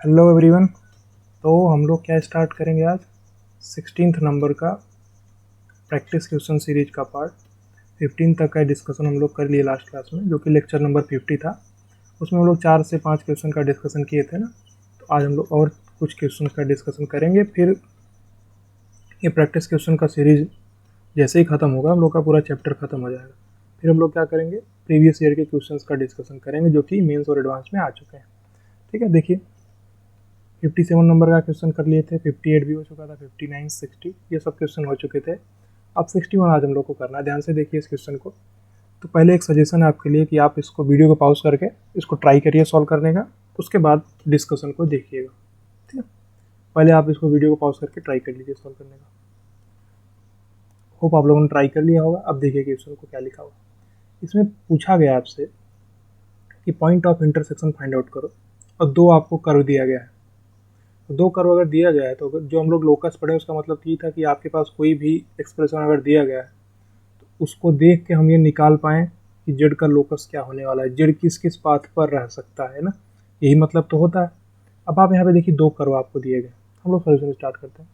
Hello everyone. तो हम लोग क्या स्टार्ट करेंगे आज 16th नंबर का प्रैक्टिस क्वेश्चन सीरीज का पार्ट 15 तक का डिस्कशन हम लोग कर लिए लास्ट क्लास में, जो कि लेक्चर नंबर 50 था। उसमें हम लोग 4 से 5 क्वेश्चन का डिस्कशन किए थे ना। तो आज हम लोग और कुछ क्वेश्चन का डिस्कशन करेंगे। फिर ये प्रैक्टिस क्वेश्चन का सीरीज जैसे ही ख़त्म होगा हम लोग का पूरा चैप्टर ख़त्म हो जाएगा। फिर हम लोग क्या करेंगे, प्रीवियस ईयर के क्वेश्चंस का डिस्कशन करेंगे जो कि मेंस और एडवांस में आ चुके हैं। ठीक है, देखिए 57 नंबर का क्वेश्चन कर लिए थे, 58 भी हो चुका था, 59, 60 ये सब क्वेश्चन हो चुके थे। अब 61 आज हम लोग को करना है। ध्यान से देखिए इस क्वेश्चन को। तो पहले एक सजेशन है आपके लिए कि आप इसको वीडियो को पॉज करके इसको ट्राई करिए सॉल्व करने का, उसके बाद डिस्कशन को देखिएगा। ठीक है, पहले आप इसको वीडियो को पॉज करके ट्राई कर लीजिए सॉल्व करने का। होप आप लोगों ने ट्राई कर लिया होगा। अब देखिए क्वेश्चन को क्या लिखा हुआ। इसमें पूछा गया आपसे कि point of intersection find out करो और दो आपको कर्व दिया गया है। तो दो कर्व अगर दिया गया है तो जो हम लोग लोकस पढ़े उसका मतलब ये था कि आपके पास कोई भी एक्सप्रेशन अगर दिया गया है तो उसको देख के हम ये निकाल पाएँ कि जेड का लोकस क्या होने वाला है, जेड किस किस पाथ पर रह सकता है ना। यही मतलब तो होता है। अब आप यहाँ पे देखिए दो कर्व आपको दिए गए, हम लोग सोल्यूशन स्टार्ट करते हैं।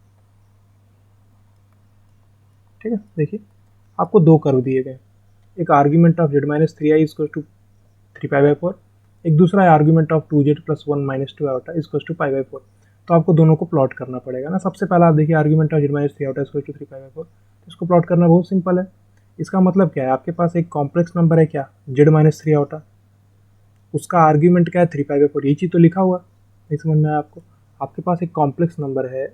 ठीक है, देखिए आपको दो कर्व दिए गए, एक argument of z minus three i equal to 3π/4, एक दूसरा है argument of 2z plus 1 minus 2 iota equal to π/4। तो आपको दोनों को प्लॉट करना पड़ेगा ना। सबसे पहला आप देखिए argument of z minus three iota equal to 3π/4, तो इसको प्लॉट करना बहुत सिंपल है। इसका मतलब क्या है, आपके पास एक कॉम्प्लेक्स नंबर है क्या, जेड माइनस थ्री आउटा, उसका आर्ग्यूमेंट क्या है 3π/4, ये चीज़ तो लिखा हुआ नहीं समझ में आया आपको। आपके पास एक कॉम्प्लेक्स नंबर है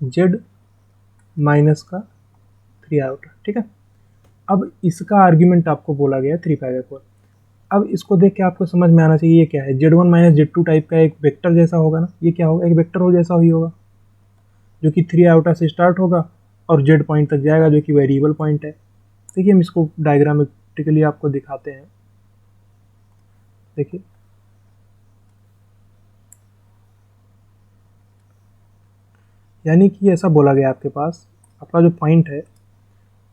जेड माइनस का थ्री आउटा। ठीक है, अब इसका आर्ग्यूमेंट आपको बोला गया है 3π/4। अब इसको देख के आपको समझ में आना चाहिए ये क्या है, Z1 माइनस Z2 टाइप का एक वेक्टर जैसा होगा ना। ये क्या होगा, एक वेक्टर हो जैसा ही होगा जो कि 3 आउटा से स्टार्ट होगा और Z पॉइंट तक जाएगा जो कि वेरिएबल पॉइंट है। देखिए हम इसको डायग्रामेटिकली आपको दिखाते हैं। देखिए यानी कि ऐसा बोला गया आपके पास, आपका जो पॉइंट है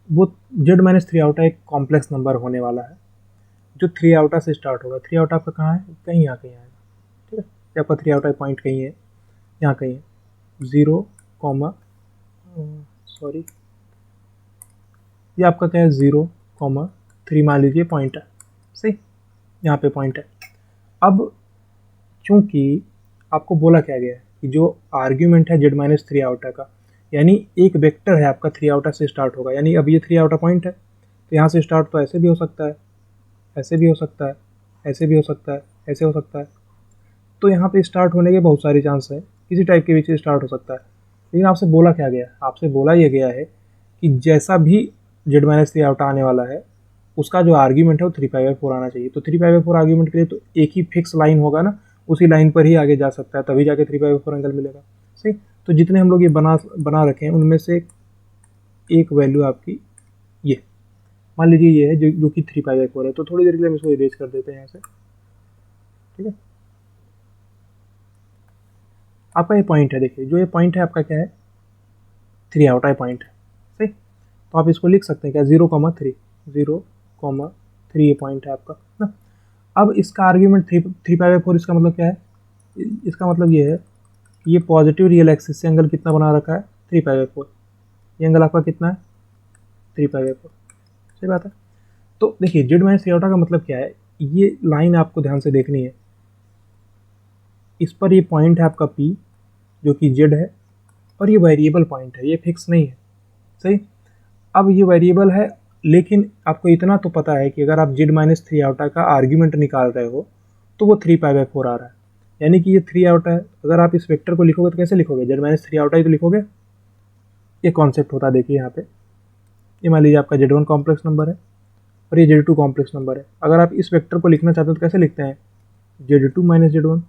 वो Z माइनस थ्री आउटा एक कॉम्प्लेक्स नंबर होने वाला है जो 3 आउटा से स्टार्ट होगा। 3 आउटा आपका कहाँ है, कहीं यहाँ कहीं आएगा। ठीक है, ये आपका 3 आउटा पॉइंट कहीं है, यहाँ कहीं है, 0, सॉरी ये आपका क्या है 0,3 मान लीजिए पॉइंट है। सही, यहाँ पे पॉइंट है। अब चूंकि आपको बोला क्या गया है कि जो आर्ग्यूमेंट है जेड माइनस थ्री आउटा का, यानी एक वेक्टर है आपका 3 आउटा से स्टार्ट होगा, यानी अब ये 3 आउटा पॉइंट है तो यहाँ से स्टार्ट तो ऐसे भी हो सकता है, ऐसे भी हो सकता है, ऐसे भी हो सकता है, ऐसे हो सकता है। तो यहाँ पे स्टार्ट होने के बहुत सारे चांस है, किसी टाइप के बीच स्टार्ट हो सकता है। लेकिन आपसे बोला क्या गया, आपसे बोला ये गया है कि जैसा भी जेड माइनस थ्री आउटा आने वाला है उसका जो आर्ग्यूमेंट है वो 3π/4 आना चाहिए। तो 3π/4 आर्ग्यूमेंट के लिए तो एक ही फिक्स लाइन होगा ना, उसी लाइन पर ही आगे जा सकता है, तभी जाके 3π/4 एंगल मिलेगा। सही, तो जितने हम लोग ये बना रखे हैं उनमें से एक वैल्यू आपकी ये मान लीजिए ये है जो कि 3π/4 है। तो थोड़ी देर के लिए हम इसको इरेज कर देते हैं यहाँ से। ठीक है, आपका ये पॉइंट है, देखिए जो ये पॉइंट है आपका क्या है, 3 आउटा पॉइंट है। सही, तो आप इसको लिख सकते हैं क्या 0,3, 0,3 ये पॉइंट है आपका ना। अब इसका आर्ग्यूमेंट 3π/4, इसका मतलब क्या है, इसका मतलब ये है कि ये पॉजिटिव रियल एक्सिस से एंगल कितना बना रखा है 3π/4। ये एंगल आपका कितना है 3π/4। सही बात है। तो देखिए जेड माइनस थ्री आउटा का मतलब क्या है, ये लाइन आपको ध्यान से देखनी है। इस पर ये पॉइंट है आपका P जो कि जेड है, और ये वेरिएबल पॉइंट है, ये फिक्स नहीं है। सही, अब ये वेरिएबल है लेकिन आपको इतना तो पता है कि अगर आप जेड माइनस थ्री आउटा का आर्ग्यूमेंट निकाल रहे हो तो वो 3π/4 आ रहा है, यानी कि ये 3 आउटा है। अगर आप इस वेक्टर को लिखोगे तो कैसे लिखोगे, जेड माइनस थ्री आउटा ही तो लिखोगे। ये कॉन्सेप्ट होता है, देखिए यहाँ पे ये मान लीजिए आपका Z1 कॉम्प्लेक्स नंबर है और ये Z2 कॉम्प्लेक्स नंबर है। अगर आप इस वेक्टर को लिखना चाहते हो तो कैसे लिखते हैं, Z2 माइनस Z1।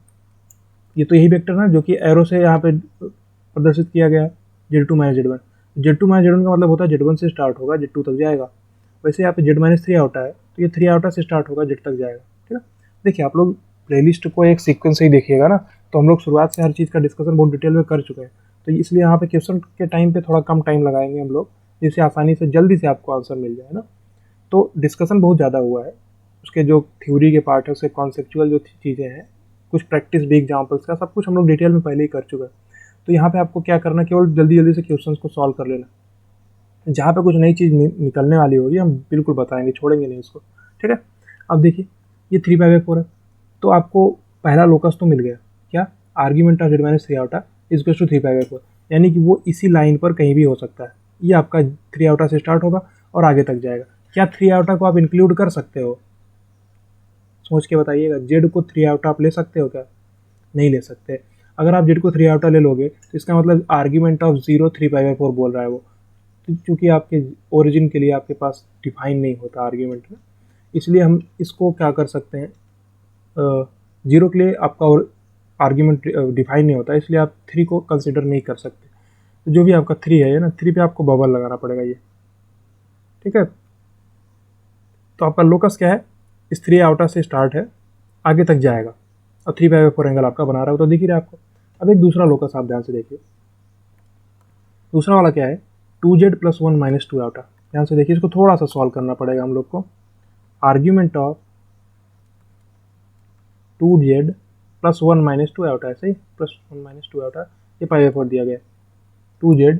ये तो यही वेक्टर ना जो कि एरो से यहाँ पे प्रदर्शित किया गया है, Z2 minus Z1। Z2 minus Z1 का मतलब होता है Z1 से स्टार्ट होगा Z2 तक जाएगा। वैसे यहाँ पे Z माइनस थ्री आउटा है तो ये 3 आउटा से स्टार्ट होगा Z तक जाएगा। ठीक है, देखिए आप लोग प्लेलिस्ट को एक सीक्वेंस से ही देखिएगा ना, तो हम लोग शुरुआत से हर चीज़ का डिस्कशन बहुत डिटेल में कर चुके हैं। तो इसलिए यहाँ पे क्वेश्चन के टाइम पे थोड़ा कम टाइम लगाएंगे हम लोग, जिससे आसानी से जल्दी से आपको आंसर मिल जाए ना। तो डिस्कशन बहुत ज़्यादा हुआ है, उसके जो थ्योरी के पार्ट है उसके कॉन्सेप्चुअल जो चीज़ें हैं कुछ प्रैक्टिस भी एग्जाम्पल्स का, सब कुछ हम लोग डिटेल में पहले ही कर चुके हैं। तो यहाँ पे आपको क्या करना, केवल जल्दी जल्दी से क्वेश्चंस को सॉल्व कर लेना। जहाँ पे कुछ नई चीज़ निकलने वाली होगी हम बिल्कुल बताएंगे, छोड़ेंगे नहीं इसको, ठीक है। अब देखिए ये 3/4 है, तो आपको पहला लोकस तो मिल गया, क्या, आर्ग्यूमेंट ऑफ z - 3 आउटा इज टू 3/4, यानी कि वो इसी लाइन पर कहीं भी हो सकता है। ये आपका 3 आउटा से स्टार्ट होगा और आगे तक जाएगा। क्या 3 आउटा को आप इंक्लूड कर सकते हो? सोच के बताइएगा, जेड को 3 आउटा आप ले सकते हो क्या? नहीं ले सकते। अगर आप जेड को 3 आउटा ले लोगे तो इसका मतलब आर्ग्यूमेंट ऑफ 0 3/4 बोल रहा है वो, क्योंकि आपके ओरिजिन के लिए आपके पास डिफाइन नहीं होता आर्ग्यूमेंट में, इसलिए हम इसको क्या कर सकते हैं, 0 के लिए आपका आर्ग्यूमेंट डिफाइन नहीं होता, इसलिए आप 3 को कंसिडर नहीं कर सकते। तो जो भी आपका 3 है ना, 3 पे आपको बबल लगाना पड़ेगा ये, ठीक है। तो आपका लोकस क्या है, इस 3 आउटा से स्टार्ट है, आगे तक जाएगा और 3/4 एंगल आपका बना रहा है, तो दिख ही रहा है आपको। अब एक दूसरा लोकस आप ध्यान से देखिए, दूसरा वाला क्या है, 2z + 1 - 2 आउटा। ध्यान से देखिए, इसको थोड़ा सा सॉल्व करना पड़ेगा हम लोग को। आर्ग्यूमेंट ऑफ 2z + 1 - 2 आउटा है, सही, +1 - 2 आउटा, ये π/4 दिया गया, 2z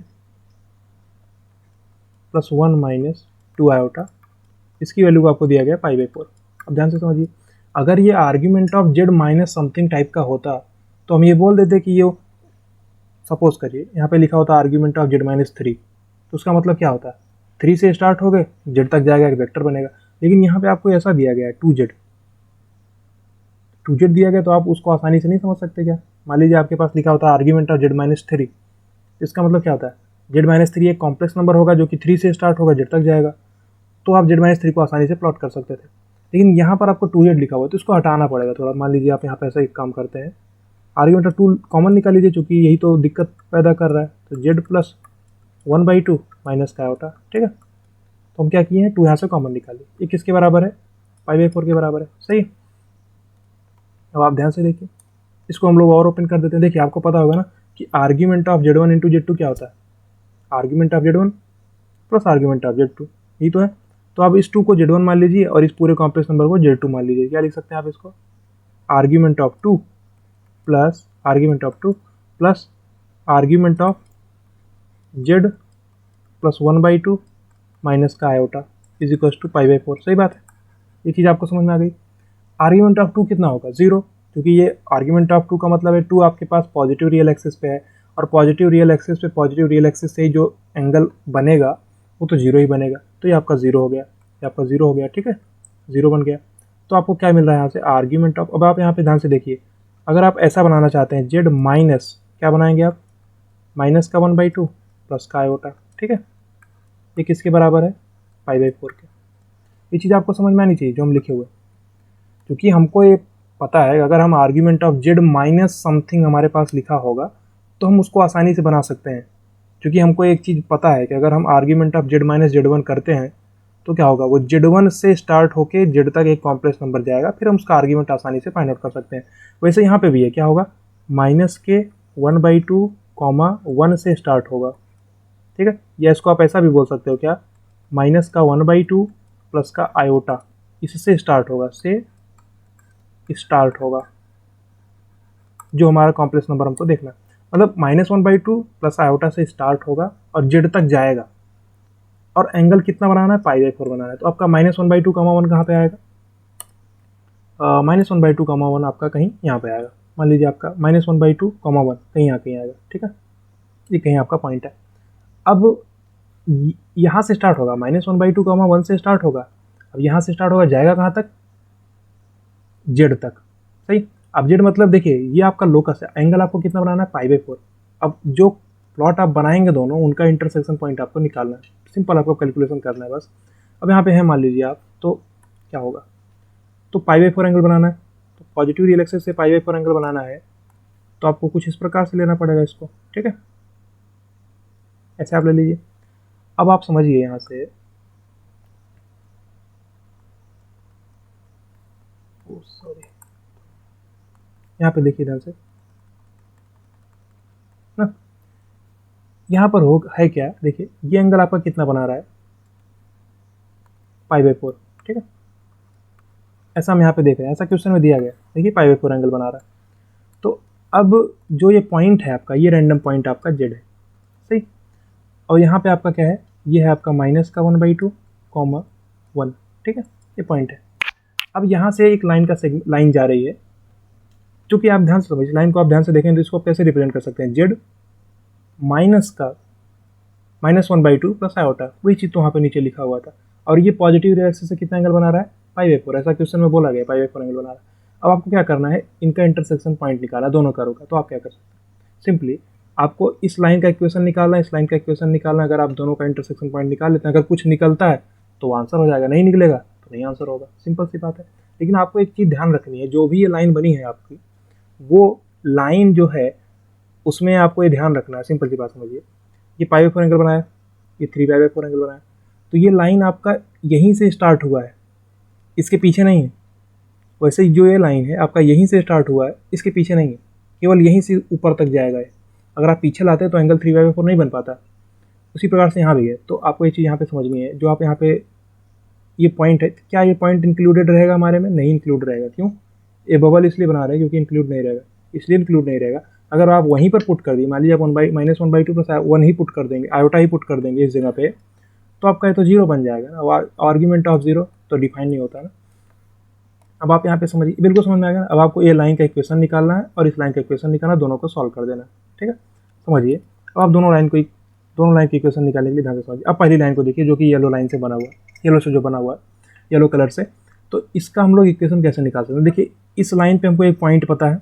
+ 1 - 2 आउटा, इसकी वैल्यू को आपको दिया गया π/4। अब ध्यान से समझिए, अगर ये argument of z minus something type का होता तो हम ये बोल देते कि ये, सपोज करिए यहाँ पे लिखा होता आर्ग्यूमेंट ऑफ z - 3, तो उसका मतलब क्या होता है, 3 से स्टार्ट हो गए, z तक जाएगा, एक वेक्टर बनेगा। लेकिन यहाँ पे आपको ऐसा दिया गया है 2z दिया गया, तो आप उसको आसानी से नहीं समझ सकते क्या? मान लीजिए आपके पास लिखा होता है आर्ग्यूमेंट ऑफ z - 3, इसका मतलब क्या होता है, z - 3 एक कॉम्प्लेक्स नंबर होगा जो कि 3 से स्टार्ट होगा, z तक जाएगा, तो आप z - 3 को आसानी से प्लॉट कर सकते थे। लेकिन यहाँ पर आपको 2z लिखा हुआ है, तो इसको हटाना पड़ेगा थोड़ा। मान लीजिए आप यहाँ पे ऐसा एक काम करते हैं, आर्ग्यूमेंट ऑफ 2 कॉमन निकाल लीजिए, चूँकि यही तो दिक्कत पैदा कर रहा है, तो z + 1/2 माइनस का होता, ठीक है। तो हम क्या किए हैं, 2 यहाँ से कॉमन निकालिए, ये किसके बराबर है, π/4 के बराबर है, सही। अब आप ध्यान से देखिए, इसको हम लोग और ओपन कर देते हैं। देखिए आपको पता होगा ना कि आर्ग्यूमेंट ऑफ z1 × z2 क्या होता है, argument of z1 + argument of z2, यही तो है। तो आप इस 2 को z1 मान लीजिए और इस पूरे कॉम्प्लेक्स नंबर को z2 मान लीजिए। क्या लिख सकते हैं आप इसको, argument of 2 plus argument of 2 plus argument of z + 1/2 minus का आयोटा इज इक्वल टू π/4। सही बात है, ये चीज़ आपको समझ में आ गई। आर्ग्यूमेंट ऑफ 2 कितना होगा, 0, क्योंकि ये आर्ग्यूमेंट ऑफ 2 का मतलब है 2 आपके पास पॉजिटिव रियल एक्सिस पे है, और पॉजिटिव रियल एक्सिस पे पॉजिटिव रियल एक्सिस से ही जो एंगल बनेगा वो तो 0 ही बनेगा, तो ये आपका 0 हो गया, ये आपका 0 हो गया, ठीक है, 0 बन गया। तो आपको क्या मिल रहा है यहाँ से, आर्ग्यूमेंट ऑफ, अब आप यहाँ पे ध्यान से देखिए, अगर आप ऐसा बनाना चाहते हैं, z माइनस क्या बनाएंगे आप, माइनस का 1/2 प्लस का आयोटा, ठीक है, ये किसके बराबर है, π/4 के। ये चीज़ आपको समझ में आनी चाहिए जो हम लिखे हुए, क्योंकि हमको ये पता है अगर हम argument of z minus something हमारे पास लिखा होगा तो हम उसको आसानी से बना सकते हैं, क्योंकि हमको एक चीज़ पता है कि अगर हम आर्ग्यूमेंट ऑफ z - z1 करते हैं तो क्या होगा, वो z1 से स्टार्ट होके z तक एक कॉम्प्लेक्स नंबर जाएगा, फिर हम उसका आर्ग्यूमेंट आसानी से फाइंड आउट कर सकते हैं। वैसे यहाँ पे भी है, क्या होगा, माइनस के 1/2, 1 से स्टार्ट होगा, ठीक है, या इसको आप ऐसा भी बोल सकते हो, क्या, माइनस का 1/2 प्लस का आयोटा, इससे स्टार्ट होगा, से स्टार्ट होगा, जो हमारा कॉम्प्लेक्स नंबर हमको देखना है, मतलब -1/2 प्लस आयोटा से स्टार्ट होगा और z तक जाएगा, और एंगल कितना बनाना है, π/4 बनाना है। तो आपका -1/2, 1 कहाँ पे आएगा, -1/2, 1 आपका कहीं यहाँ पे आएगा। मान लीजिए आपका -1/2, 1 कहीं यहाँ कहीं आएगा, ठीक है, ये कहीं आपका पॉइंट है। अब यहाँ से स्टार्ट होगा, -1/2, 1 से स्टार्ट होगा, अब यहाँ से स्टार्ट होगा, जाएगा कहाँ तक, z तक, सही। अब z मतलब देखिए ये आपका लोकस है, एंगल आपको कितना बनाना है, π/4। अब जो प्लॉट आप बनाएंगे दोनों, उनका इंटरसेक्शन पॉइंट आपको निकालना है, सिंपल आपको कैलकुलेशन करना है बस। अब यहाँ पे है, मान लीजिए आप, तो क्या होगा, तो π/4 एंगल बनाना है, तो पॉजिटिव रियल एक्सिस से π/4 एंगल बनाना है, तो आपको कुछ इस प्रकार से लेना पड़ेगा इसको, ठीक है, ऐसे आप ले लीजिए। अब आप समझिए यहाँ से, सॉरी, यहाँ पे देखिए ध्यान से ना, यहाँ पर हो है क्या, देखिए ये एंगल आपका कितना बना रहा है, π/4, ठीक है, ऐसा हम यहाँ पे देख रहे हैं, ऐसा क्वेश्चन में दिया गया, देखिए π/4 एंगल बना रहा है। तो अब जो ये पॉइंट है आपका, ये रैंडम पॉइंट आपका जेड है, सही। और यहाँ पे आपका क्या है, ये है आपका -1/2 कॉमा 1, ठीक है, ये पॉइंट है। अब यहाँ से एक लाइन का लाइन जा रही है, क्योंकि आप ध्यान से समझिए, लाइन को आप ध्यान से देखें तो इसको आप कैसे रिप्रेजेंट कर सकते हैं, जेड माइनस का -1/2 प्लस आयोटा, वही चीज़ तो वहाँ पे नीचे लिखा हुआ था। और ये पॉजिटिव रियल एक्सिस से कितना एंगल बना रहा है, π/4, ऐसा क्वेश्चन में बोला गया π/4 एंगल बना रहा है। अब आपको क्या करना है, इनका इंटरसेक्शन पॉइंट निकालना है दोनों करो का। तो आप क्या कर सकते हैं, सिंपली आपको इस लाइन का इक्वेशन निकालना है, इस लाइन का इक्वेशन निकालना है। अगर आप दोनों का इंटरसेक्शन पॉइंट निकाल लेते हैं, अगर कुछ निकलता है तो आंसर हो जाएगा, नहीं निकलेगा तो नहीं आंसर होगा, सिंपल सी बात है। लेकिन आपको एक चीज़ ध्यान रखनी है, जो भी ये लाइन बनी है आपकी, वो लाइन जो है उसमें आपको ये ध्यान रखना है, सिंपल सी बात समझिए। ये π/4 एंगल बनाया, ये 3π/4 एंगल बनाया, तो ये लाइन आपका यहीं से स्टार्ट हुआ है, इसके पीछे नहीं है। वैसे जो ये लाइन है आपका यहीं से स्टार्ट हुआ है, इसके पीछे नहीं है, केवल यहीं से ऊपर तक जाएगा ये। अगर आप पीछे लाते हैं तो एंगल 3/4 नहीं बन पाता। उसी प्रकार से यहाँ भी है। तो आपको ये चीज़ यहाँ पे समझनी है, जो आप यहाँ पे ये पॉइंट है, क्या ये पॉइंट इंक्लूडेड रहेगा हमारे में, नहीं इंक्लूड रहेगा। क्यों, ये बबल इसलिए बना रहे हैं क्योंकि इंक्लूड नहीं रहेगा, इसलिए इंक्लूड नहीं रहेगा। अगर आप वहीं पर पुट कर दिए, मान लीजिए आप -1/2 प्लस 1 ही पुट कर देंगे, आयोटा ही पुट कर देंगे इस जगह पे, तो आपका ये तो जीरो बन जाएगा ना, आर्ग्यूमेंट ऑफ जीरो तो डिफाइन नहीं होता ना। अब आप यहाँ पे समझिए, बिल्कुल समझ में आ गया। अब आपको ये लाइन का इक्वेशन निकालना है और इस लाइन का इक्वेशन निकालना, दोनों को सॉल्व कर देना है, ठीक है। समझिए, अब आप दोनों लाइन की इक्वेशन निकालने के लिए ध्यान से समझिए। अब पहली लाइन को देखिए, जो कि येलो लाइन से बना हुआ है, येलो से जो बना हुआ है, येलो कलर से। तो इसका हम लोग इक्वेशन कैसे निकाल सकते हैं, देखिए इस लाइन पे हमको एक पॉइंट पता है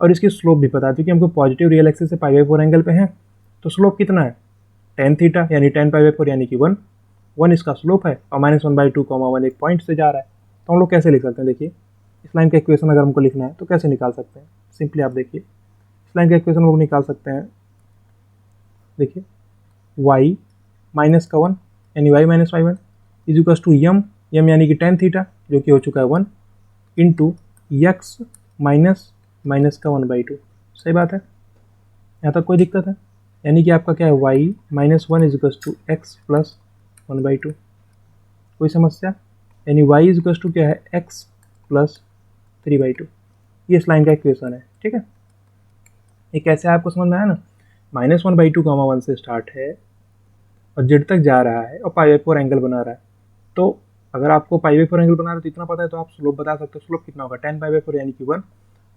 और इसकी स्लोप भी पता है, क्योंकि हमको पॉजिटिव रियल एक्सिस से π/4 एंगल पे है। तो स्लोप कितना है, tan थीटा, यानी tan π/4 यानी कि 1 इसका स्लोप है, और -1/2 1 एक पॉइंट से जा रहा है। तो हम लोग कैसे लिख सकते हैं, देखिए इस लाइन का इक्वेशन अगर हमको लिखना है तो कैसे निकाल सकते हैं, सिंपली आप देखिए इस लाइन का इक्वेशन हम लोग निकाल सकते हैं। देखिए y -1 यानी y - y1 is equal to m यानी कि tan थीटा, जो कि हो चुका है 1 इंटू x -1/2। सही बात है, यहाँ तक कोई दिक्कत है, यानी कि आपका क्या है, y -1 is equal to x plus 1/2। कोई समस्या, यानी y इज इक्वल टू क्या है, x प्लस 3/2। ये इस लाइन का इक्वेशन है, ठीक है। ये कैसे आपको समझ में आया ना, -1/2 1 से स्टार्ट है और जेड तक जा रहा है और π/4 एंगल बना रहा है। तो अगर आपको π/4 एंगल बना रहा है तो इतना पता है, तो आप स्लोप बता सकते हो। स्लोप कितना होगा, tan π/4 यानी कि 1,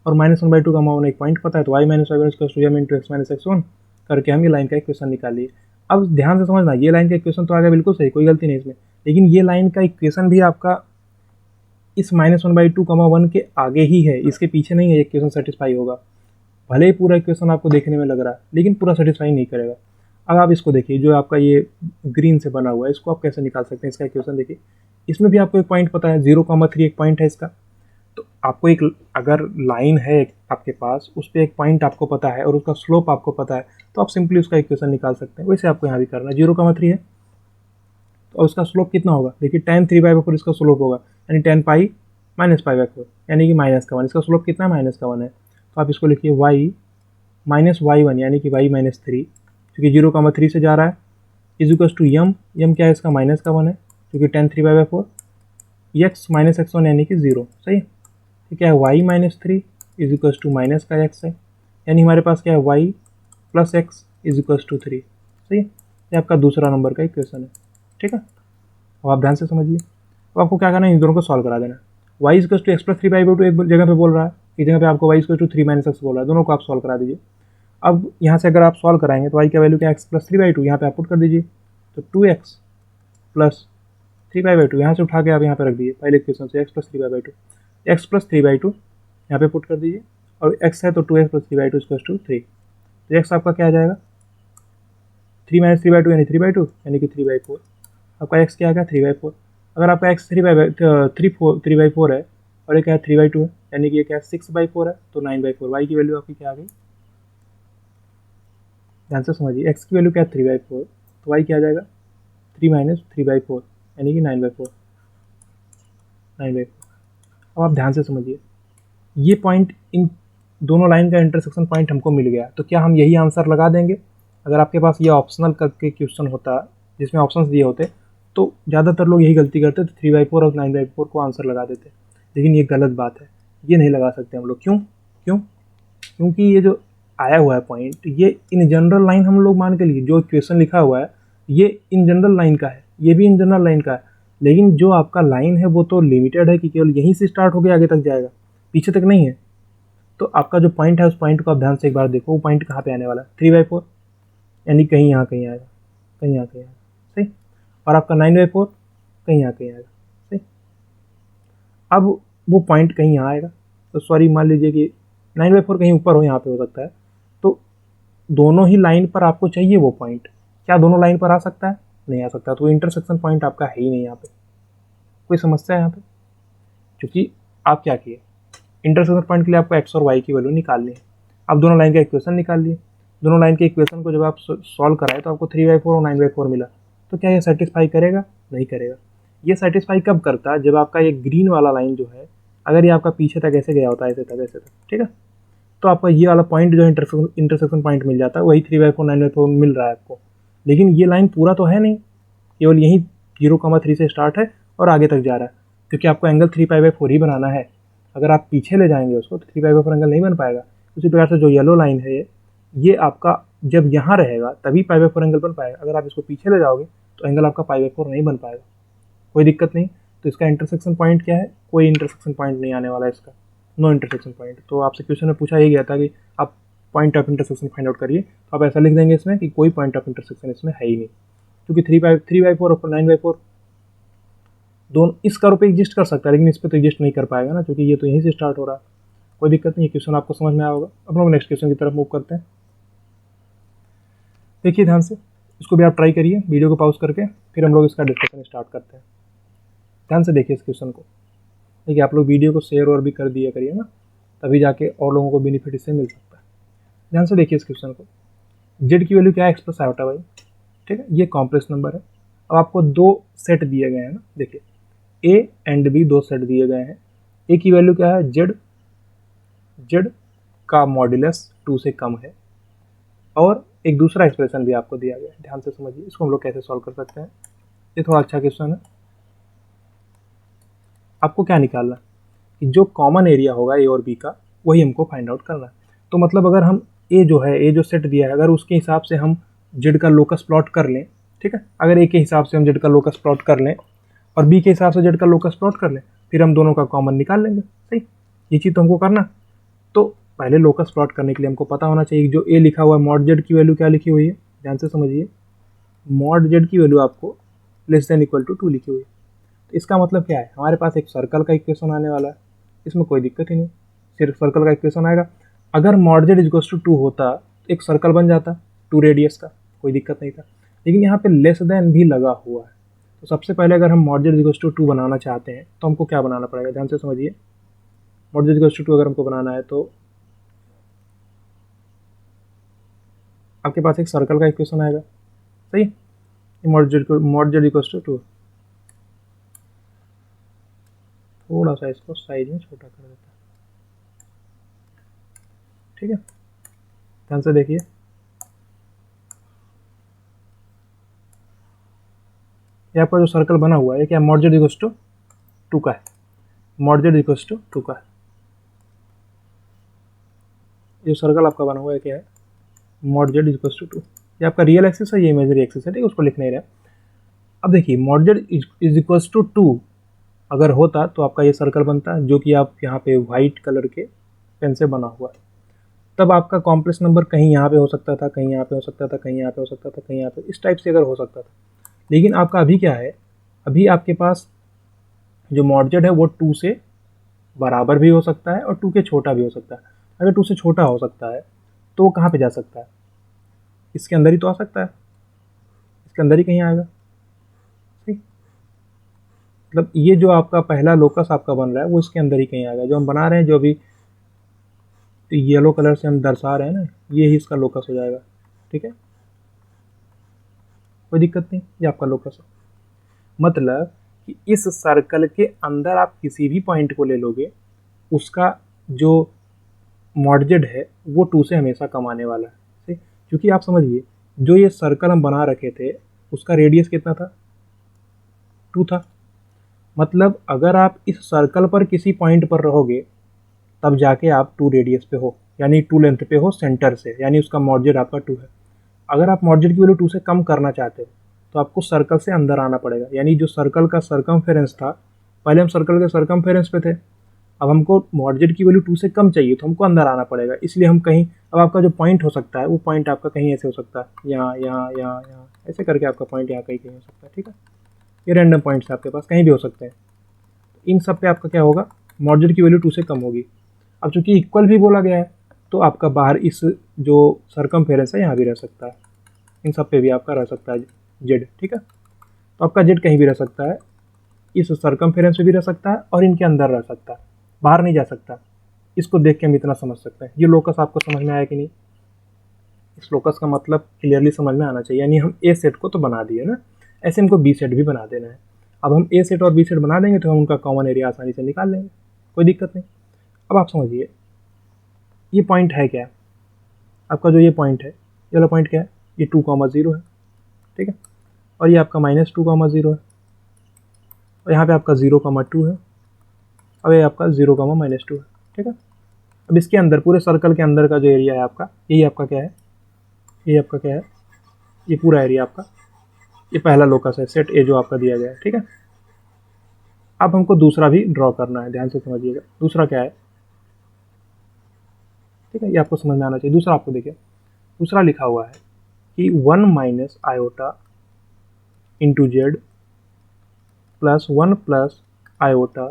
और -1/2 1 एक पॉइंट पता है, तो y - y1 m into x - x1 करके हम ये लाइन का इक्वेशन निकालिए। अब ध्यान से समझना, ये लाइन का इक्वेशन तो आ गया बिल्कुल सही, कोई गलती नहीं इसमें, लेकिन ये लाइन का इक्वेशन भी आपका इस -1/2 1 के आगे ही है, इसके पीछे नहीं है। इक्वेशन सेटिस्फाई होगा, भले ही पूरा इक्वेशन आपको देखने में लग रहा है, लेकिन पूरा सेटिस्फाई नहीं करेगा। अब आप इसको देखिए, जो आपका ये ग्रीन से बना हुआ है, इसको आप कैसे निकाल सकते हैं, इसका इक्वेशन देखिए। इसमें भी आपको एक पॉइंट पता है, 0,3 एक पॉइंट है इसका। तो आपको एक, अगर लाइन है आपके पास, उस पर एक पॉइंट आपको पता है और उसका स्लोप आपको पता है, तो आप सिंपली उसका इक्वेशन निकाल सकते हैं। वैसे आपको यहाँ भी करना है, 0,3 है तो उसका स्लोप कितना होगा, देखिए tan 3/4 इसका स्लोप होगा, यानी tan पाई माइनस π/4 यानी कि -1, इसका स्लोप कितना है, -1 है। तो आप इसको लिखिए y -y1 यानी कि y -3, क्योंकि 0,3 से जा रहा है, इज इक्वल टू यम क्या है इसका, -1 है, क्योंकि tan 3/4 x - x1 यानी कि 0। सही है, तो क्या है, y -3 is equal to minus का x है, यानी हमारे पास क्या है, y plus x is equal to 3। सही है, ये आपका दूसरा नंबर का इक्वेशन है, ठीक है। अब आप ध्यान से समझिए, तो आपको क्या करना है, इन दोनों को सॉल्व करा देना। y is equal to x plus 3/2 एक जगह पे बोल रहा है, एक जगह पे आपको y is equal to 3 - x बोल रहा है, दोनों को आप सॉल्व करा दीजिए। अब यहाँ से अगर आप सॉल्व कराएंगे तो y का वैल्यू क्या, x प्लस 3/2 यहाँ पे आप पुट कर दीजिए, तो 2x प्लस 3/2 यहाँ से उठा के आप यहाँ पे रख दीजिए, पहले इक्वेशन से x प्लस 3/2, x प्लस 3/2 यहाँ पे पुट कर दीजिए, और x है तो 2x प्लस 3/2 इक्वल टू 3। तो x आपका क्या आ जाएगा, 3 - 3/2 यानी 3/2 यानी कि 3/4। आपका x क्या आ गया, 3/4। अगर आपका x 3/4 है और ये क्या है, 3/2 है, यानी कि ये क्या है, 6/4 है, तो 9/4। y की वैल्यू आपकी क्या आ गई, ध्यान से समझिए, x की वैल्यू क्या है, 3/4, तो y क्या आ जाएगा, 3 - 3/4 यानी कि 9/4। अब आप ध्यान से समझिए, ये पॉइंट, इन दोनों लाइन का इंटरसेक्शन पॉइंट हमको मिल गया, तो क्या हम यही आंसर लगा देंगे। अगर आपके पास ये ऑप्शनल करके क्वेश्चन होता, जिसमें ऑप्शंस दिए होते, तो ज़्यादातर लोग यही गलती करते, तो 3/4 और 9/4 को आंसर लगा देते, लेकिन ये गलत बात है, ये नहीं लगा सकते हम लोग। क्यों, क्योंकि ये जो आया हुआ है पॉइंट, ये इन जनरल लाइन हम लोग मान के लिए, जो इक्वेशन लिखा हुआ है ये इन जनरल लाइन का है, ये भी इन जनरल लाइन का है, लेकिन जो आपका लाइन है वो तो लिमिटेड है कि केवल यहीं से स्टार्ट होकर आगे तक जाएगा, पीछे तक नहीं है। तो आपका जो पॉइंट है उस पॉइंट को आप ध्यान से एक बार देखो, वो पॉइंट कहाँ पे आने वाला है, 3/4, यानी कहीं यहाँ कहीं आएगा, कहीं यहाँ कहीं आएगा, सही। और आपका 9/4 कहीं यहाँ कहीं आएगा, सही। अब वो पॉइंट कहीं यहाँ आएगा, तो सॉरी मान लीजिए कि 9/4 कहीं ऊपर हो, यहाँ पे हो सकता है, तो दोनों ही लाइन पर आपको चाहिए वो पॉइंट। क्या दोनों लाइन पर आ सकता है? नहीं आ सकता, तो इंटरसेक्शन पॉइंट आपका है ही नहीं यहाँ पे। कोई समस्या है यहाँ पे? क्योंकि आप क्या किए, इंटरसेक्शन पॉइंट के लिए आपको एक्स और वाई की वैल्यू निकालनी है। आप दोनों लाइन का इक्वेशन निकाल लिए, दोनों लाइन के इक्वेशन को जब आप सॉल्व कराए तो आपको 3/4 और 9/4 मिला। तो क्या ये सेटिस्फाई करेगा? नहीं करेगा। ये सेटिस्फाई कब करता है? जब आपका ये ग्रीन वाला लाइन जो है, अगर ये आपका पीछे तक ऐसे गया होता है, ऐसे तक ऐसे तक, ठीक है, तो आपका ये वाला पॉइंट जो इंटरसेक्शन पॉइंट मिल जाता है, वही 3/4 9/4 मिल रहा है आपको। लेकिन ये लाइन पूरा तो है नहीं, केवल यही 0,3 से स्टार्ट है और आगे तक जा रहा है, क्योंकि आपको एंगल 3π/4 ही बनाना है। अगर आप पीछे ले जाएंगे उसको तो 3π/4 एंगल नहीं बन पाएगा। उसी प्रकार से जो येलो लाइन है ये आपका जब यहाँ रहेगा तभी π/4 एंगल बन पाएगा। अगर आप इसको पीछे ले जाओगे तो एंगल आपका π/4 नहीं बन पाएगा। कोई दिक्कत नहीं। तो इसका इंटरसेक्शन पॉइंट क्या है? कोई इंटरसेक्शन पॉइंट नहीं आने वाला है इसका, नो इंटरसेक्शन पॉइंट। तो आपसे क्वेश्चन में पूछा ही गया था कि आप point of intersection find out करिए, तो आप ऐसा लिख देंगे इसमें कि कोई पॉइंट ऑफ इंटरसेक्शन इसमें है ही नहीं, क्योंकि 3/4 और 9/4 दोनों इस कर्व पे एग्जिस्ट कर सकता है, लेकिन इस पर तो एग्जिस्ट नहीं कर पाएगा ना, क्योंकि ये तो यहीं से स्टार्ट हो रहा है। कोई दिक्कत नहीं है, क्वेश्चन आपको समझ में आया होगा। अब लोग नेक्स्ट क्वेश्चन की तरफ मूव करते हैं। देखिए ध्यान से, इसको भी आप ट्राई करिए वीडियो को पॉज करके, फिर हम लोग इसका डिस्कशन स्टार्ट करते हैं। ध्यान से देखिए इस क्वेश्चन को। देखिए आप लोग वीडियो को शेयर और भी कर दिया करिए ना, तभी जाके और लोगों को बेनिफिट इससे मिल सकता है। ध्यान से देखिए इस क्वेश्चन को। जेड की वैल्यू क्या है? एक्स प्लस आयोटा वाई, ठीक है, ये कॉम्प्लेक्स नंबर है। अब आपको दो सेट दिए गए हैं ना, देखिए ए एंड बी दो सेट दिए गए हैं। ए की वैल्यू क्या है? जेड, जेड का मॉड्यूलस 2 से कम है। और एक दूसरा एक्सप्रेशन भी आपको दिया गया है, ध्यान से समझिए इसको हम लोग कैसे सॉल्व कर सकते हैं। ये थोड़ा अच्छा क्वेश्चन है। आपको क्या निकालना है कि जो कॉमन एरिया होगा ए और बी का, वही हमको फाइंड आउट करना है। तो मतलब अगर हम ए जो है, ए जो सेट दिया है, अगर उसके हिसाब से हम जेड का लोकस प्लॉट कर लें, ठीक है, अगर ए के हिसाब से हम जेड का लोकस प्लॉट कर लें और बी के हिसाब से जेड का लोकस प्लॉट कर लें, फिर हम दोनों का कॉमन निकाल लेंगे। सही, ये चीज़ तो हमको करना। तो पहले लोकस प्लॉट करने के लिए हमको पता होना चाहिए जो ए लिखा हुआ है, मॉड जेड की वैल्यू क्या लिखी हुई है। ध्यान से समझिए, मॉड जेड की वैल्यू आपको <= 2 लिखी हुई है। तो इसका मतलब क्या है? हमारे पास एक सर्कल का इक्वेशन आने वाला है, इसमें कोई दिक्कत ही नहीं, सिर्फ सर्कल का इक्वेशन आएगा। अगर मॉड जेड = 2 होता तो एक सर्कल बन जाता 2 रेडियस का, कोई दिक्कत नहीं था। लेकिन यहाँ पे लेस देन भी लगा हुआ है, तो सबसे पहले अगर हम मॉड जेड = 2 बनाना चाहते हैं तो हमको क्या बनाना पड़ेगा? ध्यान से समझिए, मॉड जेड = 2 अगर हमको बनाना है तो आपके पास एक सर्कल का इक्वेशन आएगा। सही, मॉड जेड = 2। थोड़ा सा इसको साइज में छोटा कर देता है, ठीक है। ध्यान से देखिए, यहाँ पर जो सर्कल बना हुआ है क्या मॉड जेड = 2 का है, मॉड जेड = 2 का है। जो सर्कल आपका बना हुआ है क्या है? Mod Z = 2। ये आपका रियल एक्सिस है, ये इमेजरी एक्सिस है, ठीक है, उसको लिख नहीं रहा। अब देखिए मॉड जेड = 2 अगर होता तो आपका ये सर्कल बनता, जो कि आप यहाँ पे व्हाइट कलर के पेन से बना हुआ है। तब आपका कॉम्प्लेक्स नंबर कहीं यहाँ पे हो सकता था, कहीं यहाँ पे हो सकता था, कहीं यहाँ पे हो सकता था, कहीं यहाँ पे, इस टाइप से अगर हो सकता था। लेकिन आपका अभी क्या है? अभी आपके पास जो मॉड जेड है वो 2 से बराबर भी हो सकता है और 2 के छोटा भी हो सकता है। अगर 2 से छोटा हो सकता है तो वो कहाँ पे जा सकता है? इसके अंदर ही तो आ सकता है, इसके अंदर ही कहीं आएगा। मतलब ये जो आपका पहला लोकस आपका बन रहा है वो इसके अंदर ही कहीं आएगा। जो हम बना रहे हैं, जो अभी येलो कलर से हम दर्शा रहे हैं ना, ये ही इसका लोकस हो जाएगा, ठीक है, कोई दिक्कत नहीं, ये आपका लोकस है। मतलब कि इस सर्कल के अंदर आप किसी भी पॉइंट को ले लोगे, उसका जो मॉड जेड है वो 2 से हमेशा कम आने वाला है। ठीक, क्योंकि आप समझिए जो ये सर्कल हम बना रखे थे उसका रेडियस कितना था? 2 था। मतलब अगर आप इस सर्कल पर किसी पॉइंट पर रहोगे तब जाके आप 2 रेडियस पे हो, यानी 2 लेंथ पे हो सेंटर से, यानी उसका मॉड जेड आपका 2 है। अगर आप मॉड जेड की वैल्यू 2 से कम करना चाहते हो तो आपको सर्कल से अंदर आना पड़ेगा, यानी जो सर्कल का सरकमफेरेंस था, पहले हम सर्कल के सरकमफेरेंस पे थे, अब हमको मॉड जेड की वैल्यू 2 से कम चाहिए तो हमको अंदर आना पड़ेगा। इसलिए हम कहीं, अब आपका जो पॉइंट हो सकता है वो पॉइंट आपका कहीं ऐसे हो सकता है, यहाँ यहाँ यहाँ यहाँ ऐसे करके आपका पॉइंट यहाँ कहीं कहीं हो सकता है, ठीक है। ये रैंडम पॉइंट्स आपके पास कहीं भी हो सकते हैं। इन सब पे आपका क्या होगा, मॉड जेड की वैल्यू 2 से कम होगी। अब चूंकि इक्वल भी बोला गया है तो आपका बाहर इस जो सरकमफेरेंस है यहाँ भी रह सकता है, इन सब पे भी आपका रह सकता है जेड, ठीक है। तो आपका जेड कहीं भी रह सकता है, इस सरकमफेरेंस पे भी रह सकता है और इनके अंदर रह सकता है, बाहर नहीं जा सकता। इसको देख के हम इतना समझ सकते हैं। ये लोकस आपको समझ में आया कि नहीं? इस लोकस का मतलब क्लियरली समझ में आना चाहिए, यानी हम ए सेट को तो बना दिए ना, ऐसे हमको बी सेट भी बना देना है। अब हम ए सेट और बी सेट बना देंगे तो हम उनका कॉमन एरिया आसानी से निकाल लेंगे, कोई दिक्कत नहीं। अब आप समझिए ये पॉइंट है क्या, आपका जो ये पॉइंट है, ये वाला पॉइंट क्या है, ये 2,0 है, ठीक है। और ये आपका -2,0 है, और यहाँ पे आपका 0,2 है, और ये आपका 0,-2 है, ठीक है। अब इसके अंदर पूरे सर्कल के अंदर का जो एरिया है आपका, यही आपका क्या है, ये आपका क्या है, ये पूरा एरिया आपका, ये पहला लोकस है सेट ए जो आपका दिया गया है, ठीक है। अब हमको दूसरा भी ड्रॉ करना है, ध्यान से समझिएगा। दूसरा क्या है, ठीक है, ये आपको समझ में आना चाहिए। दूसरा आपको देखिए, दूसरा लिखा हुआ है कि 1 - iota into Z plus 1 plus iota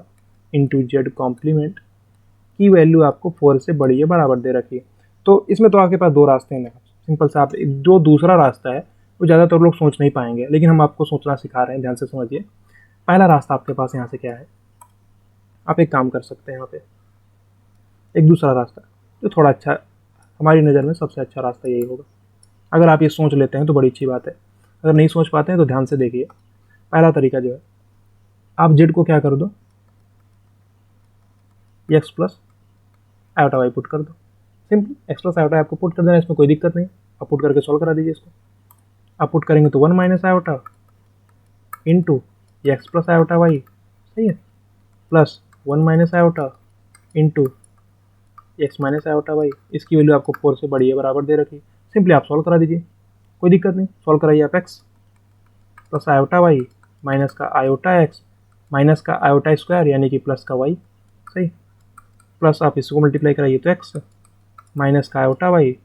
into Z complement की वैल्यू आपको 4 से बड़ी या बराबर दे रखी है। तो इसमें तो आपके पास दो रास्ते हैं, सिंपल से। आप जो दूसरा रास्ता है वो ज़्यादातर लोग सोच नहीं पाएंगे, लेकिन हम आपको सोचना सिखा रहे हैं, ध्यान से समझिए। पहला रास्ता आपके पास यहाँ से क्या है, आप एक काम कर सकते हैं, यहाँ पे एक दूसरा रास्ता जो थोड़ा अच्छा, हमारी नज़र में सबसे अच्छा रास्ता यही होगा। अगर आप ये सोच लेते हैं तो बड़ी अच्छी बात है, अगर नहीं सोच पाते हैं तो ध्यान से देखिए। पहला तरीका जो है, आप जेड को क्या कर दो, X plus iota Y put कर दो, सिंपल। एक्स प्लस आयोटा आपको पुट कर देना, इसमें कोई दिक्कत नहीं, आप पुट करके सॉल्व करा दीजिए इसको। आप पुट करेंगे तो 1 - iota into X plus iota Y, सही है, plus 1 - iota into x minus iota Y, इसकी वैल्यू आपको 4 से बड़ी है बराबर दे रखी। सिंपली आप सॉल्व करा दीजिए, कोई दिक्कत नहीं। सॉल्व कराइए आप, X plus iota Y minus का आयोटा एक्स माइनस का आयोटा स्क्वायर यानी कि प्लस का वाई, सही, प्लस आप इसको मल्टीप्लाई कराइए तो एक्स माइनस का आयोटा वाई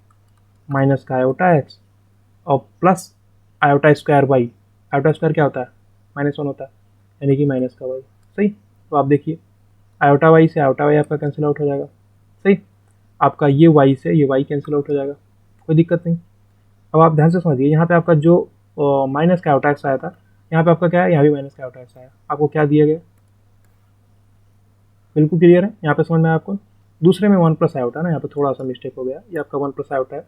माइनस का आयोटा एक्स और plus iota square Y. Iota square क्या होता है, -1 होता है, यानी कि माइनस का वाई, सही। तो आप देखिए आयोटा वाई से आयोटा वाई आपका कैंसिल आउट हो जाएगा, सही। आपका ये वाई से ये वाई कैंसिल आउट हो जाएगा, कोई दिक्कत नहीं। अब आप ध्यान से समझिए, यहाँ पे आपका जो माइनस का आयोटा एक्स आया था, यहाँ पे आपका क्या है, यहाँ भी माइनस का आयोटा एक्स आया, आपको क्या दिया गया, बिल्कुल क्लियर है, यहाँ पे समझ में आया आपको। दूसरे में 1 प्लस आयोटा ना, यहाँ पे थोड़ा सा मिस्टेक हो गया, ये आपका 1 प्लस आयोटा है,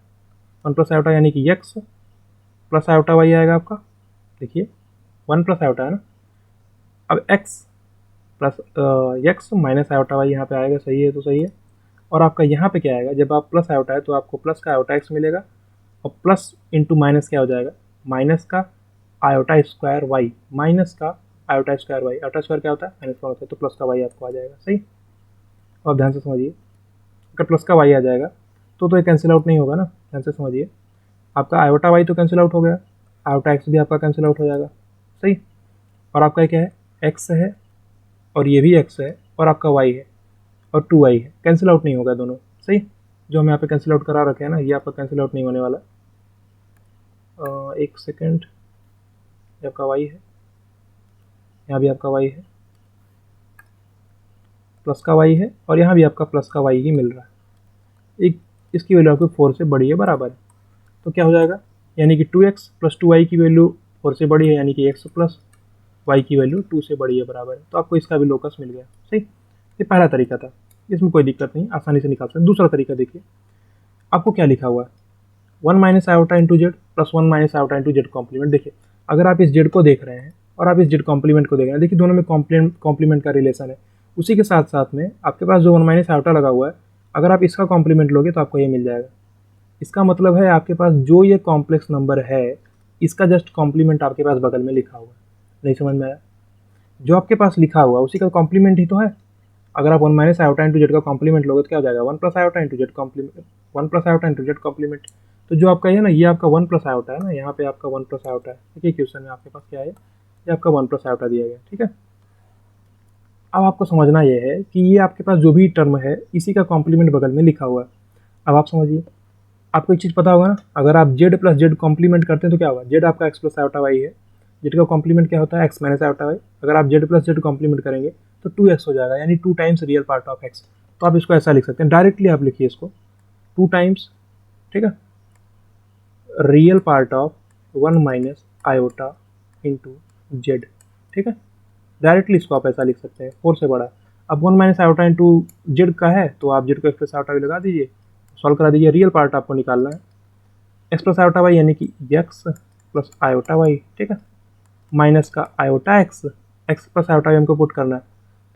1 प्लस आयोटा यानी कि एक्स प्लस आयोटा वाई आएगा आपका, देखिए 1 प्लस आयोटा है ना। अब x plus x minus iota y यहाँ पे आएगा, सही है, तो सही है। और आपका यहाँ पे क्या आएगा, जब आप प्लस आयोटा है तो आपको प्लस का आयोटा एक्स मिलेगा, और प्लस इंटू माइनस क्या हो जाएगा, माइनस का आयोटा स्क्वायर वाई माइनस का iota square Y. Iota square क्या होता है, -1 होता है, तो प्लस का वाई आपको आ जाएगा, सही। और ध्यान से समझिए, अगर प्लस का वाई आ जाएगा तो ये कैंसिल आउट नहीं होगा ना, ध्यान से समझिए। आपका आयोटा वाई तो कैंसिल आउट हो गया, आयोटा एक्स भी आपका कैंसिल आउट हो जाएगा, सही। और आपका क्या है, एक्स है और ये भी एक्स है और आपका वाई है और 2y है, कैंसिल आउट नहीं होगा दोनों, सही। जो हम यहाँ पे कैंसिल आउट करा रखे हैं ना, ये आपका कैंसिल आउट नहीं होने वाला। एक सेकेंड, ये आपका y है, यहाँ भी आपका y है, प्लस का y है, और यहाँ भी आपका प्लस का y ही मिल रहा है। एक इसकी वैल्यू आपको 4 से बड़ी है बराबर है, तो क्या हो जाएगा, यानी कि 2x प्लस 2y की वैल्यू 4 से बड़ी है, यानी कि x प्लस y की वैल्यू 2 से बड़ी है बराबर है। तो आपको इसका भी लोकस मिल गया, सही। ये पहला तरीका था, इसमें कोई दिक्कत नहीं, आसानी से निकाल सकते। दूसरा तरीका देखिए, आपको क्या लिखा हुआ है, 1 - iota into Z plus 1 - iota into Z complement. देखिए अगर आप इस जेड को देख रहे हैं और आप इस जेड कॉम्प्लीमेंट को देख रहे हैं, देखिए दोनों में कॉम्प्लीमेंट का रिलेशन है। उसी के साथ साथ में आपके पास जो 1 - आयोटा लगा हुआ है, अगर आप इसका कॉम्प्लीमेंट लोगे तो आपको ये मिल जाएगा। इसका मतलब है आपके पास जो ये कॉम्प्लेक्स नंबर है, इसका जस्ट कॉम्प्लीमेंट आपके पास बगल में लिखा हुआ है। नहीं समझ में आया, जो आपके पास लिखा हुआ उसी का कॉम्प्लीमेंट ही तो है। अगर आप 1 माइनस आयोटा इंटू जेड का कॉम्प्लीमेंट लोगे तो क्या हो जाएगा 1 plus iota into Z complement, 1 plus iota into Z complement. तो जो आपका ये ना, ये आपका 1 प्लस आयोटा है ना, यहाँ पे आपका 1 प्लस आयोटा है। देखिए क्वेश्चन में आपके पास क्या है, ये आपका 1 प्लस आयोटा दिया गया, ठीक है। अब आपको समझना ये है कि ये आपके पास जो भी टर्म है इसी का कॉम्प्लीमेंट बगल में लिखा हुआ है। अब आप समझिए, आपको एक चीज़ पता होगा ना, अगर आप जेड प्लस जेड कॉम्प्लीमेंट करते हैं तो क्या होगा, जेड आपका एक्स प्लस आयोटा वाई है, जेड का कॉम्प्लीमेंट क्या होता है एक्स माइनस आयोटा वाई। अगर आप जेड प्लस जेड कॉम्प्लीमेंट करेंगे तो 2x हो जाएगा, यानी 2 times real part of x. तो आप इसको ऐसा लिख सकते हैं, डायरेक्टली आप लिखिए इसको 2 टाइम्स, ठीक है, real part of 1 minus iota into Z, ठीक है। डायरेक्टली इसको आप ऐसा लिख सकते हैं, 4 से बड़ा। अब 1 माइनस आयोटा इंटू जेड का है तो आप जेड को एक्स प्लस आयोटा भी लगा दीजिए, सॉल्व करा दीजिए, रियल पार्ट आपको निकालना है एक्स प्लस आयोटा वाई, यानी कि एक्स प्लस आयोटा वाई, ठीक है, माइनस का iota x, x plus iota y हमको पुट करना है,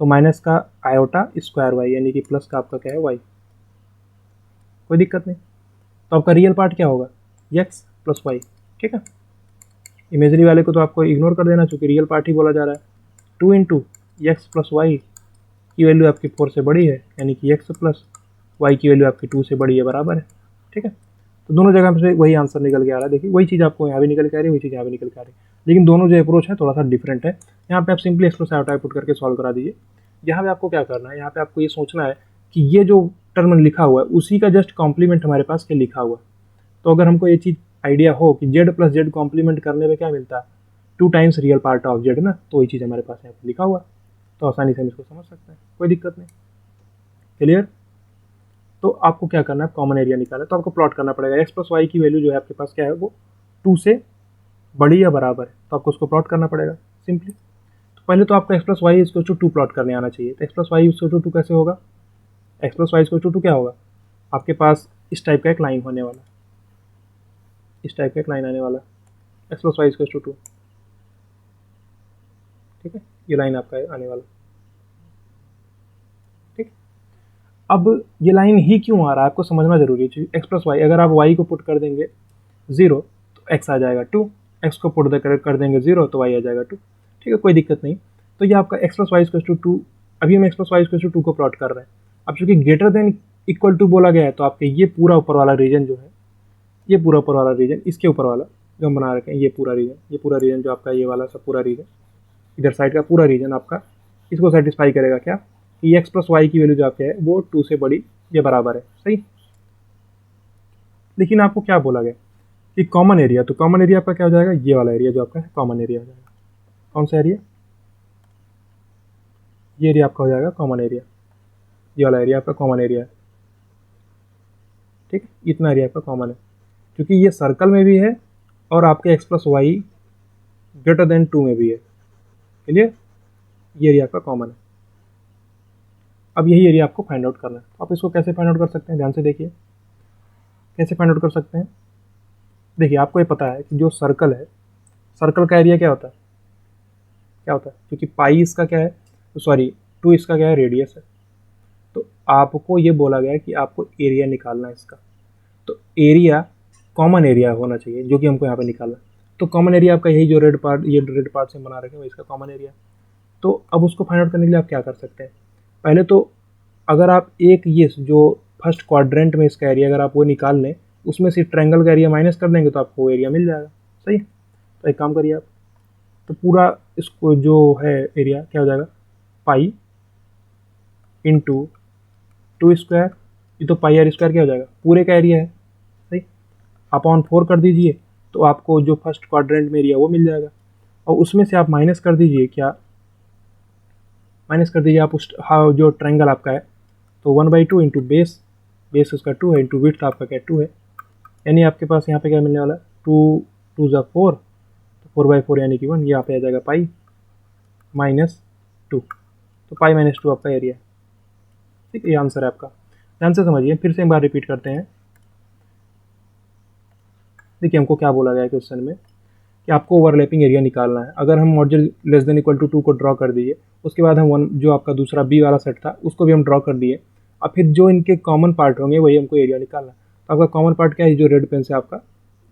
तो माइनस का आयोटा स्क्वायर वाई, यानी कि प्लस का आपका क्या है वाई। कोई दिक्कत नहीं। तो आपका रियल पार्ट क्या होगा एक्स प्लस वाई, ठीक है। इमेजरी वाले को तो आपको इग्नोर कर देना, चूंकि रियल पार्ट ही बोला जा रहा है। 2 इंटू एक्स प्लस वाई की वैल्यू आपकी 4 से बड़ी है, यानी कि एक्स प्लस वाई की वैल्यू आपकी 2 से बड़ी है, बराबर है, ठीक है। तो दोनों जगह से वही आंसर निकल के आ रहा है। देखिए वही चीज़ आपको यहाँ भी निकल के आ रही है, वही चीज़ यहाँ भी निकल के आ रही है, लेकिन दोनों जो अप्रोच है थोड़ा सा डिफरेंट है। यहाँ पे आप simply x plus iota put करके सॉल्व करा दीजिए। यहाँ पे आपको क्या करना है, यहाँ पे आपको ये सोचना है कि ये जो टर्म लिखा हुआ है उसी का जस्ट कॉम्प्लीमेंट हमारे पास के लिखा हुआ है। तो अगर हमको ये चीज़ आइडिया हो कि जेड प्लस जेड कॉम्प्लीमेंट करने में क्या मिलता है 2 times real part of Z ना, तो वही चीज़ हमारे पास यहाँ पे लिखा हुआ है, तो आसानी से हम इसको समझ सकते हैं, कोई दिक्कत नहीं। क्लियर। तो आपको क्या करना है, कॉमन एरिया निकालना है, तो आपको प्लॉट करना पड़ेगा एक्स प्लस वाई की वैल्यू जो है आपके पास क्या है वो 2 से बड़ी या बराबर है, तो आपको उसको प्लॉट करना पड़ेगा सिंपली। तो पहले तो आपको एक्स प्लस वाई इसको 2 प्लॉट करने आना चाहिए। तो एक्स प्लस वाई इसको 2 कैसे होगा, एक्स प्लस वाई इसको 2 क्या होगा, आपके पास इस टाइप का एक लाइन होने वाला, इस टाइप का एक लाइन आने वाला, एक्स प्लस वाई इसको 2, ठीक है, ये लाइन आपका आने वाला, ठीक। अब ये लाइन ही क्यों आ रहा है आपको समझना जरूरी है। एक्स प्लस वाई, अगर आप वाई को पुट कर देंगे 0 तो एक्स आ जाएगा 2, एक्स को पुट कर देंगे 0 तो वाई आ जाएगा 2, ठीक है, कोई दिक्कत नहीं। तो ये आपका x plus y equal to 2, अभी हम x plus y equal to 2 को प्लॉट कर रहे हैं। अब चूंकि ग्रेटर देन इक्वल टू बोला गया है तो आपके ये पूरा ऊपर वाला रीजन जो है, ये पूरा ऊपर वाला रीजन, इसके ऊपर वाला जो हम बना रखे हैं, ये पूरा रीजन जो आपका ये वाला सब पूरा रीजन, इधर साइड का पूरा रीजन आपका इसको सेटिस्फाई करेगा क्या कि एक्स प्लस वाई की वैल्यू जो आपके है वो 2 से बड़ी या बराबर है, सही। लेकिन आपको क्या बोला गया कि कॉमन एरिया, तो कॉमन एरिया आपका क्या हो जाएगा, ये वाला एरिया जो आपका है कॉमन एरिया हो जाएगा। कौन सा एरिया, ये एरिया आपका हो जाएगा कॉमन एरिया, ये वाला एरिया आपका कॉमन एरिया है, ठीक है, इतना एरिया आपका कॉमन है क्योंकि ये सर्कल में भी है और आपके x plus y greater than 2 में भी है। क्लियर, ये एरिया आपका कॉमन है। अब यही एरिया आपको फाइंड आउट करना है। तो आप इसको कैसे फाइंड आउट कर सकते हैं, ध्यान से देखिए कैसे फाइंड आउट कर सकते हैं। देखिए आपको ये पता है कि जो सर्कल है, सर्कल का एरिया क्या होता है, क्या होता है, क्योंकि पाई इसका क्या है, सॉरी 2 इसका क्या है, रेडियस है। तो आपको ये बोला गया है कि आपको एरिया निकालना है इसका, तो एरिया कॉमन एरिया होना चाहिए जो कि हमको यहाँ पे निकालना है। तो कॉमन एरिया आपका यही जो रेड पार्ट, ये रेड पार्ट से बना रखे हैं इसका कॉमन एरिया। तो अब उसको फाइंड आउट करने के लिए आप क्या कर सकते हैं, पहले तो अगर आप एक ये जो फर्स्ट क्वाड्रेंट में इसका एरिया अगर आप वो निकाल लें, उसमें से ट्रायंगल का एरिया माइनस कर देंगे तो आपको वो एरिया मिल जाएगा, सही। तो एक काम करिए आप, तो पूरा इसको जो है एरिया क्या हो जाएगा, पाई इंटू 2 स्क्वायर, ये तो पाई आर स्क्वायर क्या हो जाएगा, पूरे का एरिया है, सही। अपॉन 4 कर दीजिए तो आपको जो फर्स्ट क्वाड्रेंट में एरिया वो मिल जाएगा, और उसमें से आप माइनस कर दीजिए, क्या माइनस कर दीजिए आप उस जो ट्रायंगल आपका है, तो 1/2 इंटू बेस, बेस उसका 2 है, इंटू विड्थ आपका क्या 2 है, यानी आपके पास यहाँ पे क्या मिलने वाला है 2 2 ज़ा 4, तो 4/4 यानी कि 1, यहाँ पे आ जाएगा पाई माइनस 2, तो पाई माइनस 2 आपका एरिया है, ठीक है, ये आंसर है आपका। ध्यान से समझिए, फिर से एक बार रिपीट करते हैं। देखिए हमको क्या बोला गया है क्वेश्चन में कि आपको ओवरलैपिंग एरिया निकालना है। अगर हम module less than equal to 2 को ड्रॉ कर दिए, उसके बाद हम 1 जो आपका दूसरा बी वाला सेट था उसको भी हम ड्रॉ कर दिए, और फिर जो इनके कॉमन पार्ट होंगे वही हमको एरिया निकालना है। तो आपका कॉमन पार्ट क्या है, जो रेड पेन से आपका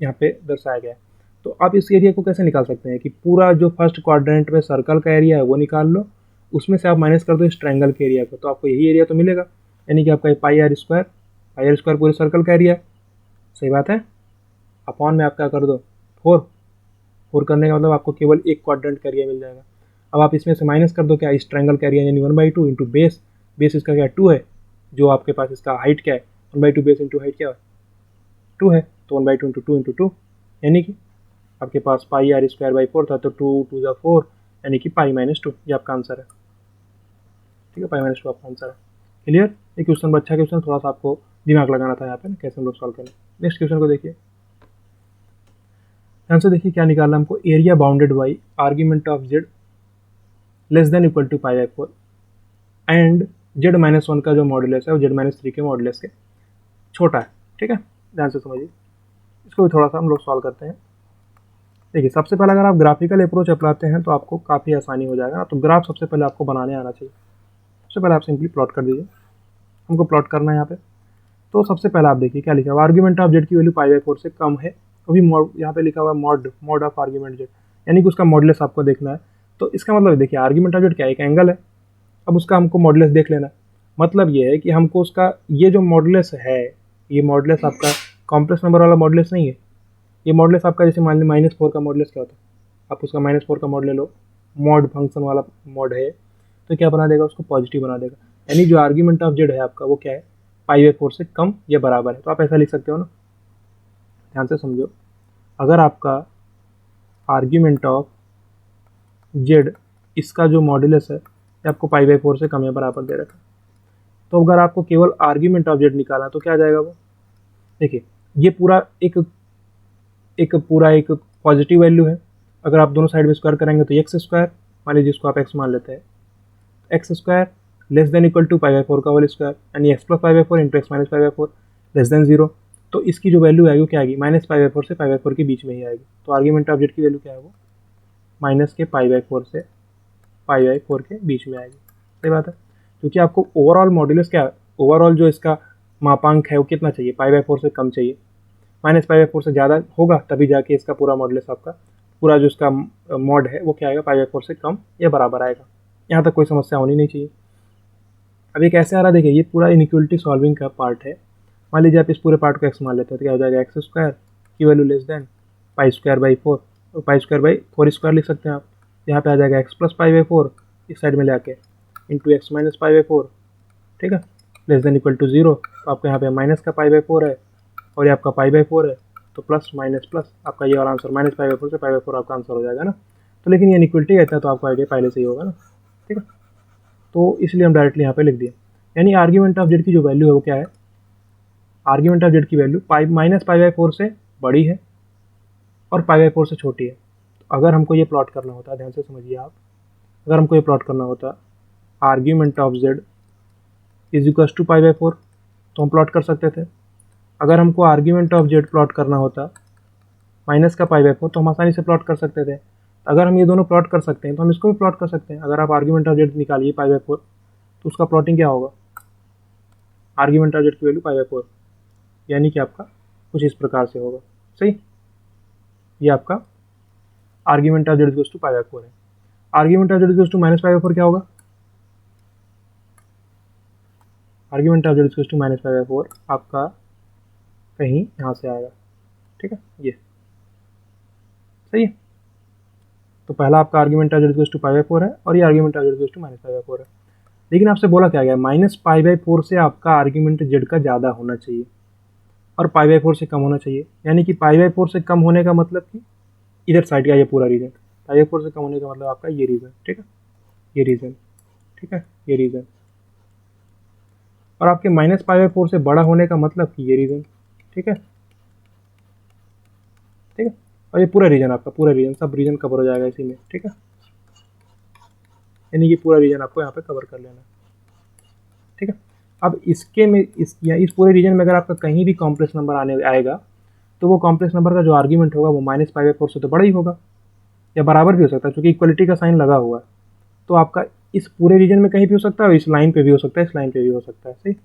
यहाँ पे दर्शाया गया है। तो आप इस एरिया को कैसे निकाल सकते हैं कि पूरा जो फर्स्ट क्वाड्रेंट में सर्कल का एरिया है वो निकाल लो, उसमें से आप माइनस कर दो इस ट्रायंगल के एरिया को, तो आपको यही एरिया तो मिलेगा, यानी कि आपका पाई आर स्क्वायर पूरे सर्कल का एरिया है, सही बात है। अपॉन में आप क्या कर दो 4 करने का मतलब आपको केवल एक क्वाड्रेंट का एरिया मिल जाएगा। अब आप इसमें से माइनस कर दो क्या, इस ट्रायंगल का एरिया यानी 1/2 इंटू बेस इसका क्या 2 है, जो आपके पास इसका हाइट क्या है 1/2 बेस इंटू हाइट क्या है 2 है, तो 1/2 इंटू 2 इंटू 2, यानी कि आपके पास पाई आर स्क्वायर बाई 4 था, तो 2 2 जा 4 यानी कि पाई माइनस 2, ये आपका आंसर है। ठीक है, पाई माइनस 2 आपका आंसर है। क्लियर, ये क्वेश्चन अच्छा क्वेश्चन, थोड़ा सा आपको दिमाग लगाना था यहाँ पे ना, कैसे हम लोग सॉल्व करें। नेक्स्ट क्वेश्चन को देखिए, ध्यान से देखिए क्या निकालना हमको, area bounded by argument of z less than equal to pi by 4 and z-1 का जो मॉडुलस है वो z-3 के मॉडुलस के छोटा है। ठीक है, ध्यान से समझिए, इसको भी थोड़ा सा हम लोग सॉल्व करते हैं। देखिए सबसे पहले अगर आप ग्राफिकल अप्रोच अपनाते हैं तो आपको काफ़ी आसानी हो जाएगा। तो ग्राफ सबसे पहले आपको बनाने आना चाहिए। सबसे पहले आप सिंपली प्लॉट कर दीजिए, हमको प्लॉट करना है यहाँ पे। तो सबसे पहले आप देखिए क्या लिखा हुआ, आर्ग्यूमेंट ऑफ जेड की वैल्यू पाई बाई 4 से कम है, अभी यहाँ पे लिखा हुआ है मॉड ऑफ आर्ग्यूमेंट जेड, यानी कि उसका मॉडुलस आपको देखना है। तो इसका मतलब देखिए आर्ग्यूमेंट ऑफ जेड क्या है, एक एंगल है, अब उसका हमको मॉडुलस देख लेना। मतलब ये है कि हमको उसका ये जो मॉडुलस है, ये मॉडुलस आपका कॉम्प्लेक्स नंबर वाला मॉडुलस नहीं है, ये मॉडुलस आपका जैसे मान लीजिए -4 का मॉडुलस क्या होता है, आप उसका -4 का मॉड ले लो, मॉड फंक्शन वाला मॉड है, तो क्या बना देगा, उसको पॉजिटिव बना देगा, यानी जो आर्ग्यूमेंट ऑफ जेड है आपका वो क्या है, पाई बाई 4 से कम या बराबर है। तो आप ऐसा लिख सकते हो ना, ध्यान से समझो, अगर आपका आर्ग्यूमेंट ऑफ जेड इसका जो मॉडुलस है ये आपको पाई बाई 4 से कम या बराबर दे रखा है, तो अगर आपको केवल आर्ग्यूमेंट ऑफ जेड निकालना तो क्या आ जाएगा वो, देखिए ये पूरा एक पॉजिटिव वैल्यू है, अगर आप दोनों साइड में स्क्वायर करेंगे तो एक्स स्क्वायर, मान लीजिए जिसको आप एक्स मान लेते हैं, x square less than equal to pi by 4 का होल स्क्वायर, यानी x plus pi by 4 into x minus pi by 4 less than 0। तो इसकी जो वैल्यू आएगी वो क्या आएगी, माइनस पाई बाई 4 से पाई बाई 4 के बीच में ही आएगी। तो आर्ग्यूमेंट ऑफ जेड की वैल्यू क्या है, वो माइनस के पाई बाई 4 से पाई बाई 4 के बीच में आएगी। सही बात है, क्योंकि आपको ओवरऑल मॉडुलस क्या है, ओवरऑल जो इसका मापांक है वो कितना चाहिए, पाई बाई 4 से कम चाहिए, माइनस पाई बाई 4 से ज़्यादा होगा तभी जाके इसका पूरा मॉडुलस आपका पूरा जो इसका मॉड है वो क्या आएगा, पाई बाई 4 से कम या बराबर आएगा। यहाँ तक कोई समस्या होनी नहीं चाहिए। अब ये कैसे आ रहा है, देखिए ये पूरा इनइक्वलिटी सॉल्विंग का पार्ट है। मान लीजिए आप इस पूरे पार्ट को एक्स मान लेते हैं तो क्या हो जाएगा, एक्स स्क्वायर की value less than pi square by 4, तो पाई स्क्वायर बाई 4 स्क्वायर लिख सकते हैं आप। यहाँ पे आ जाएगा एक्स प्लस पाई बाई 4 इस साइड में ले आके into x minus pi by 4, ठीक है, लेस देन इक्वल टू 0। तो आपको यहाँ पे माइनस का पाई बाई 4 है और ये आपका पाई बाई 4 है, तो प्लस माइनस प्लस आपका ये वाला आंसर माइनस पाई बाई 4 से पाई बाई 4 आपका आंसर हो जाएगा ना। तो लेकिन ये इनइक्वलिटी कहता है तो आपका आइडिया पहले से ही होगा ना, ठीक है, तो इसलिए हम डायरेक्टली यहाँ पे लिख दिए। यानी आर्ग्यूमेंट ऑफ जेड की जो वैल्यू है वो क्या है, आर्ग्यूमेंट ऑफ जेड की वैल्यू माइनस पाई बाई 4 से बड़ी है और पाई बाई 4 से छोटी है। तो अगर हमको ये प्लॉट करना होता, ध्यान से समझिए आप, अगर हमको ये प्लॉट करना होता argument of z is equal to pi by 4 तो हम प्लॉट कर सकते थे। अगर हमको आर्ग्यूमेंट ऑफ जेड प्लॉट करना होता माइनस का पाई बाई 4 तो हम आसानी से प्लॉट कर सकते थे। अगर हम ये दोनों प्लॉट कर सकते हैं तो हम इसको भी प्लॉट कर सकते हैं। अगर आप आर्ग्यूमेंट ऑफ जेड निकालिए पाई बाई 4 तो उसका प्लॉटिंग क्या होगा, आर्ग्यूमेंट ऑफ जेड की वैल्यू पाई बाई 4, यानी कि आपका कुछ इस प्रकार से होगा। सही, ये आपका argument of z equals to pi by 4 है। Argument of z equals to minus pi by 4 क्या होगा, argument of z equals to minus pi by 4 आपका कहीं यहाँ से आएगा, ठीक है, ये सही है। तो पहला आपका argument of z equals to pi by 4 है और ये argument of z equals to minus pi by 4 है। लेकिन आपसे बोला क्या गया, माइनस पाई बाई 4 से आपका आर्ग्यूमेंट जेड का ज़्यादा होना चाहिए और पाई बाई 4 से कम होना चाहिए। यानी कि पाई बाई 4 से कम होने का मतलब कि इधर साइड का ये पूरा रीजन, पाई बाई 4 से कम होने का मतलब आपका ये रीजन, ठीक है, ये रीजन, ठीक है, ये रीजन, और आपके माइनस पाई बाई 4 से बड़ा होने का मतलब कि ये रीजन, ठीक है, ठीक है, और ये पूरा रीजन आपका, पूरा रीजन, सब रीजन कवर हो जाएगा इसी में, ठीक है, यानी कि पूरा रीजन आपको यहाँ पे कवर कर लेना, ठीक है। अब इसके में इस पूरे रीजन में अगर आपका कहीं भी कॉम्प्लेक्स नंबर आने आएगा तो वो कॉम्प्लेक्स नंबर का जो आर्ग्यूमेंट होगा वो माइनस पाई बाई 4 से तो बड़ा ही होगा या बराबर भी हो सकता है, क्योंकि इक्वलिटी का साइन लगा हुआ है। तो आपका इस पूरे रीजन में कहीं भी हो सकता है और इस लाइन पे भी हो सकता है, इस लाइन पे भी हो सकता है। सही,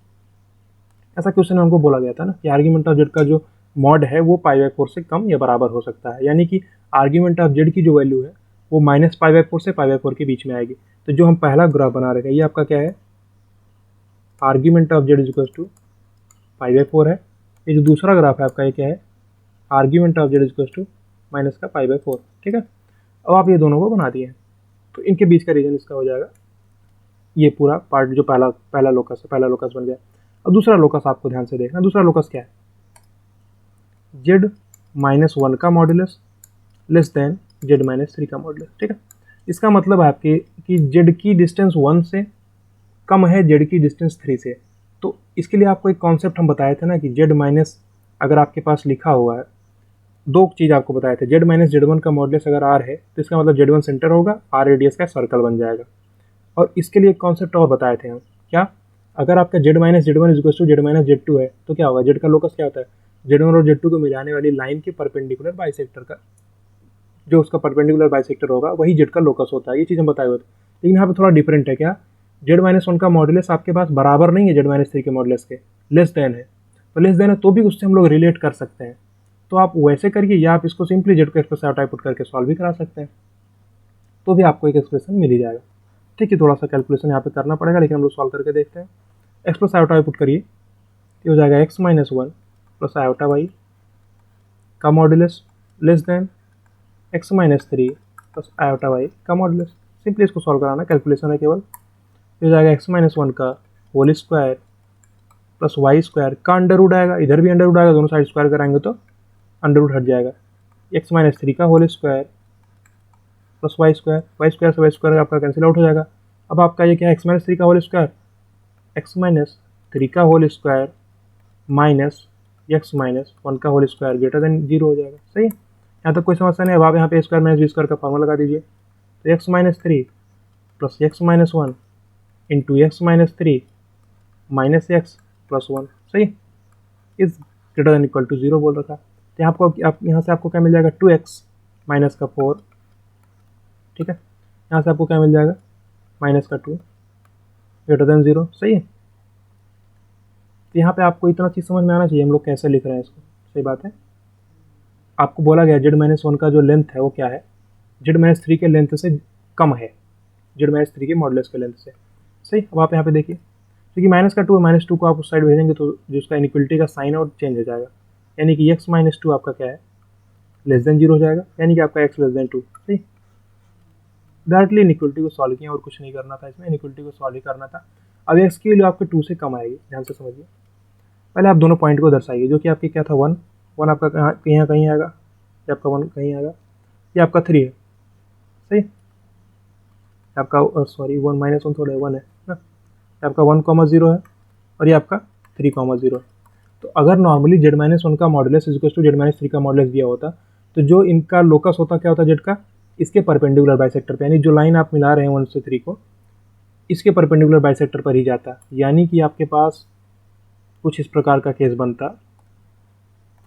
ऐसा क्वेश्चन हमको बोला गया था ना कि आर्ग्यूमेंट ऑफ जेड का जो मॉड है वो पाई बाई 4 से कम या बराबर हो सकता है, यानी कि आर्ग्यूमेंट ऑफ जेड की जो वैल्यू है वो माइनस पाई बाई 4 से पाई बाई 4 के बीच में आएगी। तो जो हम पहला ग्राफ बना रहे थे ये आपका क्या है, argument of z is equal to pi by 4 है। ये जो दूसरा ग्राफ है आपका ये क्या है, argument of z is equal to minus का पाई बाई 4। ठीक है, अब आप ये दोनों को बना दिए हैं तो इनके बीच का रीजन इसका हो जाएगा ये पूरा पार्ट जो पहला लोकस है, पहला लोकस बन गया। अब दूसरा लोकस आपको ध्यान से देखना, दूसरा लोकस क्या है, जेड माइनस 1 का modulus less than Z minus 3 का मॉड्यूलस। ठीक है, इसका मतलब है आपके कि जेड की डिस्टेंस 1 से कम है जेड की डिस्टेंस 3 से। तो इसके लिए आपको एक कॉन्सेप्ट हम बताए थे ना कि जेड माइनस अगर आपके पास लिखा हुआ है, दो चीज़ आपको बताए थे, जेड माइनस जेड वन का मॉडुलस अगर आर है तो इसका मतलब जेड वन सेंटर होगा, आर रेडियस का सर्कल बन जाएगा। और इसके लिए एक कॉन्सेप्ट और बताए थे हम, क्या, अगर आपका z minus z one is to z minus z two है तो क्या होगा, जेड का लोकस क्या होता है, जेड वन और जेड टू को मिलाने वाली लाइन के परपेंडिकुलर बाइसेक्टर का जो उसका परपेंडिकुलर बाइसेक्टर होगा वही जेड का लोकस होता है। ये चीज़ हम बताए हुए थे, लेकिन यहाँ पे थोड़ा डिफरेंट है, क्या, जेड माइनस वन का मॉडुलस आपके पास बराबर नहीं है जेड माइनस थ्री के मॉडुलस के, लेस देन है। तो लेस देन है तो भी उससे हम लोग रिलेट कर सकते हैं। तो आप वैसे करिए या आप इसको सिंपली जेड को एक्सप्रेस आउट पुट करके सॉल्व भी करा सकते हैं, तो भी आपको एक एक्सप्रेशन मिल ही जाएगा। ठीक है, थोड़ा सा कैलकुलेशन यहाँ पे करना पड़ेगा लेकिन हम लोग सॉल्व करके देखते हैं। एक्सप्रेस आयोटा पुट करिए, ये हो जाएगा x minus one plus iota y का modulus less than x minus three plus iota y का मॉडुलस। सिंपली इसको सॉल्व कराना, कैलकुलेशन है केवल। ये हो जाएगा एक्स माइनस वन का whole square plus y square का अंडर रूट आएगा, इधर भी अंडर रूट आएगा, दोनों साइड स्क्वायर कराएंगे तो अंडर रूट हट जाएगा। एक्स माइनस थ्री का whole square plus y square से वाई स्क्वायर आपका कैंसिल आउट हो जाएगा। अब आपका ये क्या है, एक्स माइनस थ्री का whole square, x minus three का whole square minus x minus one का whole square greater than zero हो जाएगा। सही है, यहाँ तक कोई समस्या नहीं है। अब आप यहाँ पे स्क्वायर माइनस बी स्क्वायर का फॉर्मूला लगा दीजिए, तो x minus three plus x minus one into x minus three minus x plus one, सही, is greater than equal to zero बोल रखा। तो यहाँ आपको यहाँ से आपको क्या मिल जाएगा, टू एक्स माइनस का फोर। ठीक है, यहाँ से आपको क्या मिल जाएगा, माइनस का टू ग्रेटर देन जीरो। सही है, तो यहाँ पे आपको इतना चीज़ समझ में आना चाहिए हम लोग कैसे लिख रहे हैं इसको। सही बात है, आपको बोला गया जेड माइनस वन का जो लेंथ है वो क्या है, जेड माइनस थ्री के लेंथ से कम है, जेड माइनस थ्री के मॉडुलस के लेंथ से। सही, अब आप यहाँ पे देखिए, क्योंकि माइनस का टू है, माइनस टू को आप उस साइड भेजेंगे तो जो उसका इनइक्वलिटी का साइन है वो चेंज हो जाएगा, यानी कि एक्स माइनस टू आपका क्या है, लेस देन जीरो हो जाएगा, यानी कि आपका एक्स लेस देन टू। सही, डायरेक्टली इनइक्वलिटी को सॉल्व किया और कुछ नहीं करना था इसमें, इनइक्वलिटी को सॉल्व ही करना था। अब एक्स की वैल्यू आपके टू से कम आएगी, ध्यान से समझिए। पहले आप दोनों पॉइंट को दर्शाइए, जो कि आपके क्या था, वन, वन आपका कहीं कहीं आएगा, ये आपका वन कहीं आएगा, ये आपका थ्री है। सही, आपका सॉरी वन माइनस वन थोड़ा वन है ना, ये आपका वन कॉमा जीरो है और ये आपका थ्री कॉमा जीरो है। तो अगर नॉर्मली जेड माइनस वन का modulus is equal to z minus three का मॉडुलस दिया होता तो जो इनका लोकस होता क्या होता जेड का, इसके परपेंडिकुलर बाइसेक्टर पे, यानी जो लाइन आप मिला रहे हैं वन से थ्री को इसके परपेंडिकुलर बाइसेक्टर पर ही जाता, यानी कि आपके पास कुछ इस प्रकार का केस बनता,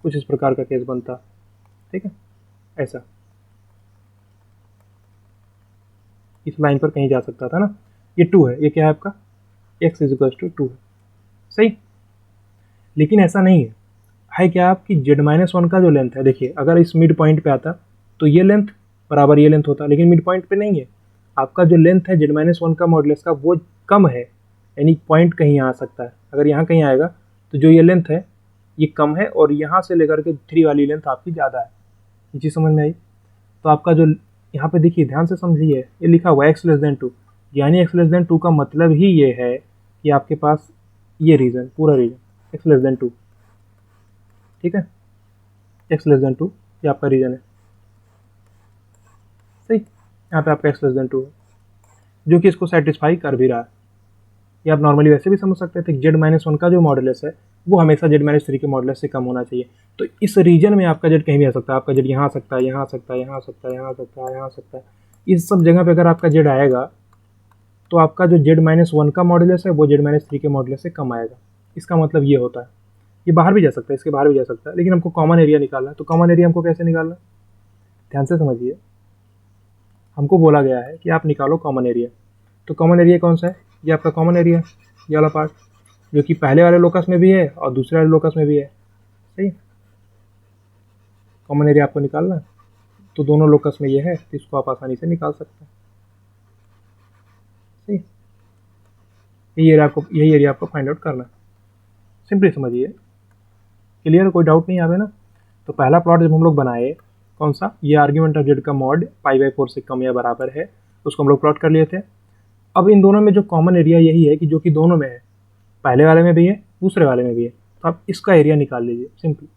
कुछ इस प्रकार का केस बनता। ठीक है, ऐसा इस लाइन पर कहीं जा सकता था ना, ये टू है, ये क्या है आपका x is equal to two है। सही, लेकिन ऐसा नहीं है क्या आपकी जेड माइनस वन का जो लेंथ है, देखिए अगर इस मिड पॉइंट पे आता तो ये लेंथ बराबर ये लेंथ होता, लेकिन मिड पॉइंट पे नहीं है, आपका जो लेंथ है जेड माइनस वन का मॉडुलस का वो कम है, यानी पॉइंट कहीं आ सकता है। अगर यहाँ कहीं आएगा तो जो ये लेंथ है ये कम है और यहाँ से लेकर के थ्री वाली लेंथ आपकी ज़्यादा है। ये चीज़ समझ में आई? तो आपका जो यहाँ पे देखिए ध्यान से समझिए, ये लिखा हुआ है एक्स लेस देन टू, यानी एक्स लेस देन टू का मतलब ही ये है कि आपके पास ये रीजन, पूरा region x less than two. ठीक है, एक्स लेस देन टू ये आपका रीजन है। सही, यहाँ पे आपका एक्स लेस देन टू है जो कि इसको सेटिस्फाई कर भी रहा है। ये आप नॉर्मली वैसे भी समझ सकते थे, जेड माइनस वन का जो मॉडुलस है वो हमेशा जेड माइनस थ्री के मॉडुलस से कम होना चाहिए। तो इस रीजन में आपका जेड कहीं भी आ सकता है, आपका जेड यहाँ आ सकता है, यहाँ आ सकता है, यहाँ आ सकता है, यहाँ आ सकता है, यहाँ आ सकता है। इस सब जगह पे अगर आपका जेड आएगा तो आपका जो जेड माइनस वन का मॉडुलस है वो जेड माइनस थ्री के मॉडुलस से कम आएगा। इसका मतलब ये होता है, ये बाहर भी जा सकता है, इसके बाहर भी जा सकता है, लेकिन हमको कॉमन एरिया निकालना है। तो कॉमन एरिया हमको कैसे निकालना है, ध्यान से समझिए। हमको बोला गया है कि आप निकालो कॉमन एरिया, तो कॉमन एरिया कौन सा है, ये आपका कॉमन एरिया, ये वाला पार्ट जो कि पहले वाले लोकस में भी है और दूसरे वाले लोकस में भी है। सही, कॉमन एरिया आपको निकालना है, तो दोनों लोकस में ये है तो इसको आप आसानी से निकाल सकते हैं। सही, यही एरिया आपको फाइंड आउट करना है। सिंपली समझिए, क्लियर, कोई डाउट नहीं आवे ना। तो पहला प्लॉट जब हम लोग बनाए, कौन सा, ये आर्ग्यूमेंट ऑफ जेड का मॉड π/4 से कम या बराबर है, उसको हम लोग प्लॉट कर लिए थे। अब इन दोनों में जो कॉमन एरिया यही है कि जो कि दोनों में है, पहले वाले में भी है, दूसरे वाले में भी है, तो आप इसका एरिया निकाल लीजिए सिंपली।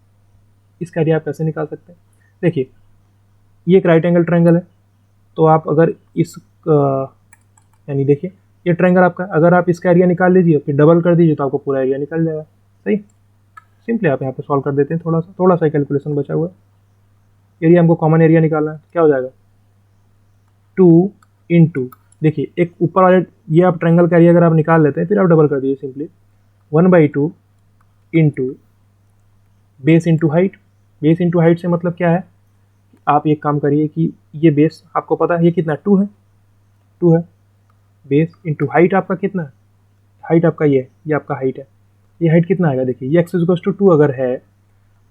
इसका एरिया आप कैसे निकाल सकते हैं, देखिए ये एक राइट एंगल ट्रायंगल है, तो आप अगर इस यानी देखिए ये ट्रायंगल आपका, अगर आप इसका एरिया निकाल लीजिए फिर डबल कर दीजिए तो आपको पूरा एरिया निकल जाएगा। सही, सिंपली आप यहाँ पे सॉल्व कर देते हैं, थोड़ा सा कैलकुलेशन बचा हुआ है। एरिया हमको कॉमन एरिया निकालना है, क्या हो जाएगा 2 इंटू, देखिए एक ऊपर वाले ये आप ट्रायंगल का एरिया अगर आप निकाल लेते हैं फिर आप डबल कर दीजिए simply, 1/2 into base into height. Base into height से मतलब क्या है, आप एक काम करिए कि ये बेस आपको पता है ये कितना 2 है, 2 है, बेस इंटू हाइट आपका कितना है, हाइट आपका ये आपका हाइट है, ये हाइट कितना आएगा, देखिए ये x=2 अगर है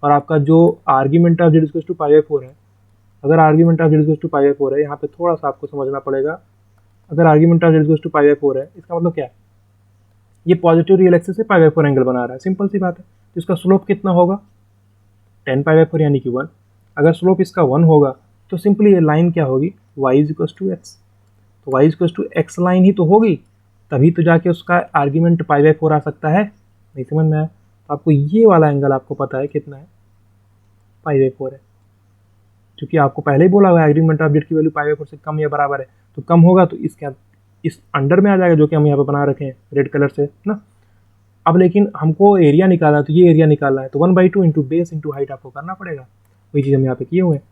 और आपका जो आर्ग्यूमेंट ऑफ z=π/4 है, अगर आर्ग्यूमेंट ऑफ z=π/4 है, यहाँ पे थोड़ा सा आपको समझना पड़ेगा, अगर आर्ग्यूमेंट ऑफ z=π/4 है इसका मतलब क्या है, ये पॉजिटिव रियल एक्सिस से π/4 एंगल बना रहा है, सिंपल सी बात है। तो इसका स्लोप कितना होगा 10π/4 यानी कि 1। अगर स्लोप इसका 1 होगा तो सिंपली ये लाइन क्या होगी y=x, तो y=x लाइन ही तो होगी, तभी तो जाके उसका आर्ग्यूमेंट π/4 आ सकता है। नहीं समझ में आया, तो आपको ये वाला एंगल आपको पता है कितना है π/4 है, क्योंकि आपको पहले ही बोला हुआ है आर्ग्यूमेंट ऑफ जेड की वैल्यू π/4 से कम या बराबर है, तो कम होगा तो इस अंडर में आ जाएगा जो कि हम यहाँ पे बना रखे हैं रेड कलर से ना। अब लेकिन हमको एरिया निकालना है, तो ये एरिया निकालना है तो 1/2 इंटू बेस इंटू हाइट आपको करना पड़ेगा, वही चीज़ हम यहाँ पे किए हुए हैं।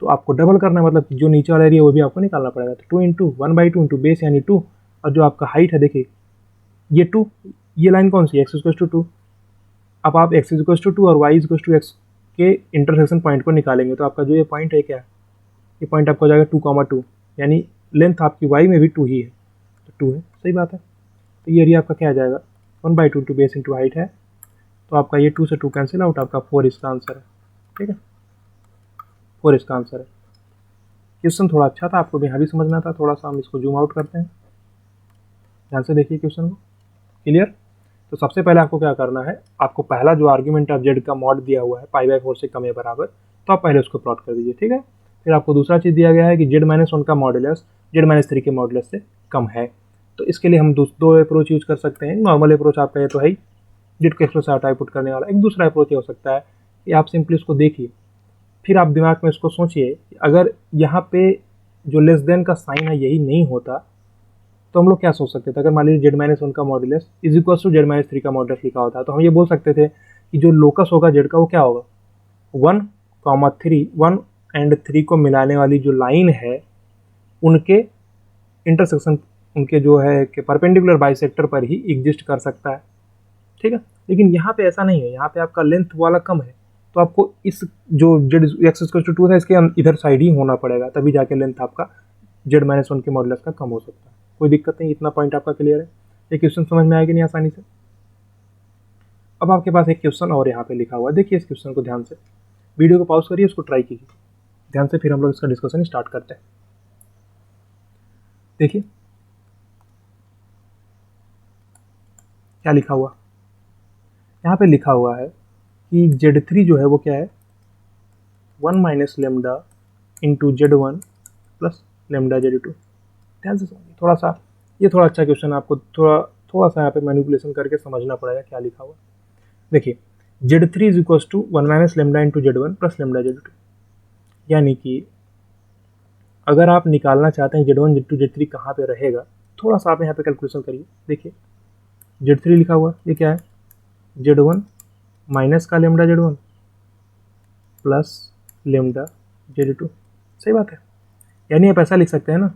तो आपको डबल करना है, मतलब जो नीचे वाला एरिया वो भी आपको निकालना पड़ेगा, तो 2 इंटू 1/2 इंटू बेस यानी 2, और जो आपका हाइट है देखिए ये 2, ये लाइन कौन सी x=2। अब आप x=2 और y=x के इंटरसेक्शन पॉइंट को निकालेंगे, तो आपका जो ये पॉइंट है क्या है, ये पॉइंट आपको जाएगा 2,2, यानी लेंथ आपकी y में भी 2 ही है, तो 2 है, सही बात है। तो ये एरिया आपका क्या आ जाएगा 1/2 इंटू बेस इंटू हाइट है, तो आपका ये 2 से 2 कैंसिल आउट, आपका 4 इसका आंसर है, ठीक है, 4 इसका आंसर है। क्वेश्चन थोड़ा अच्छा था, आपको यहाँ भी समझना था, थोड़ा सा हम इसको जूम आउट करते हैं, ध्यान से देखिए क्वेश्चन को, क्लियर। तो सबसे पहले आपको क्या करना है, आपको पहला जो आर्ग्यूमेंट ऑफ जेड का मॉड दिया हुआ है π/4 से कम या बराबर, तो आप पहले उसको प्लॉट कर दीजिए, ठीक है। फिर आपको दूसरा चीज़ दिया गया है कि z-1 का मॉडुलस z-3 के मॉडुलस से कम है, तो इसके लिए हम दो अप्रोच यूज कर सकते हैं। नॉर्मल अप्रोच आपका ये तो है ही, जेड को एक्सप्रेस आउट पुट करने वाला। एक दूसरा अप्रोच ये हो सकता है कि आप सिंपली उसको देखिए, फिर आप दिमाग में इसको सोचिए, अगर यहाँ पे जो लेस देन का साइन है यही नहीं होता तो हम लोग क्या सोच सकते थे, अगर मान लीजिए z-1 का मॉडुलस z-3 का मॉडुलस लिखा होता तो हम ये बोल सकते थे कि जो लोकस होगा जेड का वो क्या होगा 1 एंड 3 को मिलाने वाली जो लाइन है उनके इंटरसेक्शन, उनके जो है कि परपेंडिकुलर बाइसेक्टर पर ही एग्जिस्ट कर सकता है, ठीक है। लेकिन यहाँ पे ऐसा नहीं है, यहाँ पे आपका लेंथ वाला कम है, तो आपको इस जो z=2 है इसके इधर साइड ही होना पड़ेगा, तभी जाके लेंथ आपका z-1 के मॉडुलस का कम हो सकता है। कोई दिक्कत नहीं, इतना पॉइंट आपका क्लियर है। ये क्वेश्चन समझ में आएगा नहीं आसानी से। अब आपके पास एक क्वेश्चन और यहाँ पे लिखा हुआ है, देखिए इस क्वेश्चन को ध्यान से, वीडियो को पॉज करिए, उसको ट्राई कीजिए ध्यान से, फिर हम लोग इसका डिस्कशन स्टार्ट करते हैं। देखिए क्या लिखा हुआ, यहाँ पे लिखा हुआ है कि Z3 जो है वो क्या है 1 minus lambda into Z1 plus lambda Z2। ध्यान से समझिए थोड़ा सा, ये थोड़ा अच्छा क्वेश्चन, आपको थोड़ा सा यहाँ पे मैनिपुलेशन करके समझना पड़ेगा क्या लिखा हुआ। देखिए Z3=1 minus lambda into Z1 plus lambda Z2, यानी कि अगर आप निकालना चाहते हैं Z1 Z2 Z3 कहाँ पे रहेगा, थोड़ा सा आप यहाँ पे कैलकुलेशन करिए। देखिए Z3 लिखा हुआ, ये क्या है Z1 माइनस का lambda Z1 plus lambda Z2, सही बात है। यानी आप ऐसा लिख सकते हैं ना,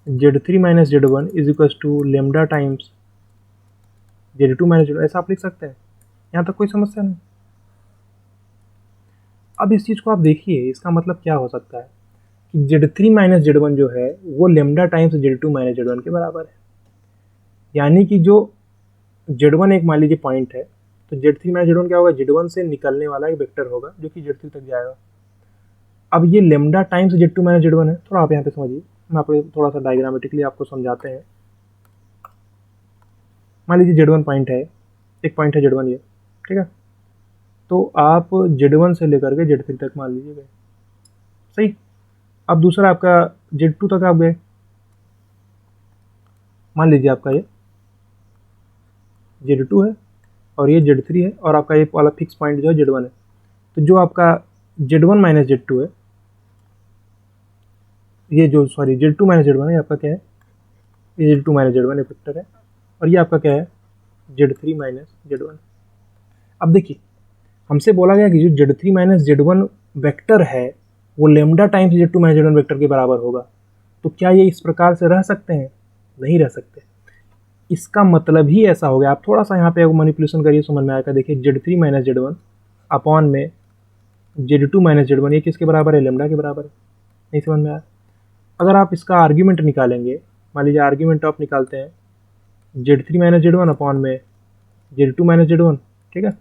Z3 minus Z1 is equal to lambda times Z2 minus Z1, ऐसा आप लिख सकते हैं, यहाँ तक कोई समस्या नहीं। अब इस चीज़ को आप देखिए, इसका मतलब क्या हो सकता है कि Z3 माइनस Z1 जो है वो lambda times Z2 minus Z1 के बराबर है, यानी कि जो Z1 एक मान लीजिए पॉइंट है, तो Z3 माइनस Z1 क्या होगा, Z1 से निकलने वाला एक वेक्टर होगा जो कि Z3 तक जाएगा। अब ये lambda times Z2 minus Z1 है, थोड़ा आप यहाँ पे समझिए, हम आपको थोड़ा सा डायग्रामेटिकली आपको समझाते हैं। मान लीजिए Z1 पॉइंट है, एक पॉइंट है Z1 ये, ठीक है। तो आप Z1 से लेकर के Z3 तक मान लीजिए गए, सही। अब दूसरा आपका Z2 तक आप गए, मान लीजिए आपका ये Z2 है और ये Z3 है और आपका ये वाला फिक्स पॉइंट जो है Z1 है। तो जो आपका Z1 माइनस Z2 है, ये जो सॉरी Z2 माइनस Z1 है, आपका क्या है, ये Z2 माइनस Z1 एक वेक्टर है और ये आपका क्या है Z3 माइनस Z1। अब देखिए हमसे बोला गया कि जो Z3 माइनस Z1 वेक्टर है वो lambda times Z2 minus Z1 vector के बराबर होगा। तो क्या ये इस प्रकार से रह सकते हैं? नहीं रह सकते। इसका मतलब ही ऐसा हो गया। आप थोड़ा सा यहाँ पे मैनिपुलेशन करिए, समझ में आएगा। देखिए Z3 माइनस Z1 अपॉन में Z2 माइनस Z1, ये किसके बराबर है? लेमडा के बराबर है। नहीं समझ में आया? अगर आप इसका आर्ग्यूमेंट निकालेंगे, मान लीजिए आर्ग्यूमेंट आप निकालते हैं Z3 माइनस Z1 अपॉन में Z2 माइनस Z1, ठीक है।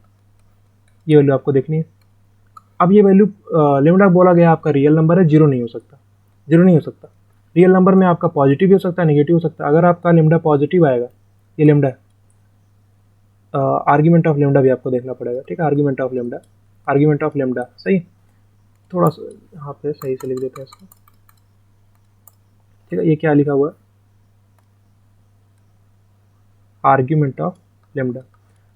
ये वैल्यू आपको देखनी है। अब ये वैल्यू लेमडा बोला गया आपका रियल नंबर है, जीरो नहीं हो सकता, जीरो नहीं हो सकता। रियल नंबर में आपका पॉजिटिव भी हो सकता है, नेगेटिव हो सकता है। अगर आपका लेमडा पॉजिटिव आएगा, ये लेमडा है, आर्ग्यूमेंट ऑफ लेमडा भी आपको देखना पड़ेगा, ठीक है। Argument of lambda, argument of lambda, सही। थोड़ा सा यहाँ पे सही से लिख देते हैं इसको, ठीक है। ये क्या लिखा हुआ है? Argument of lambda.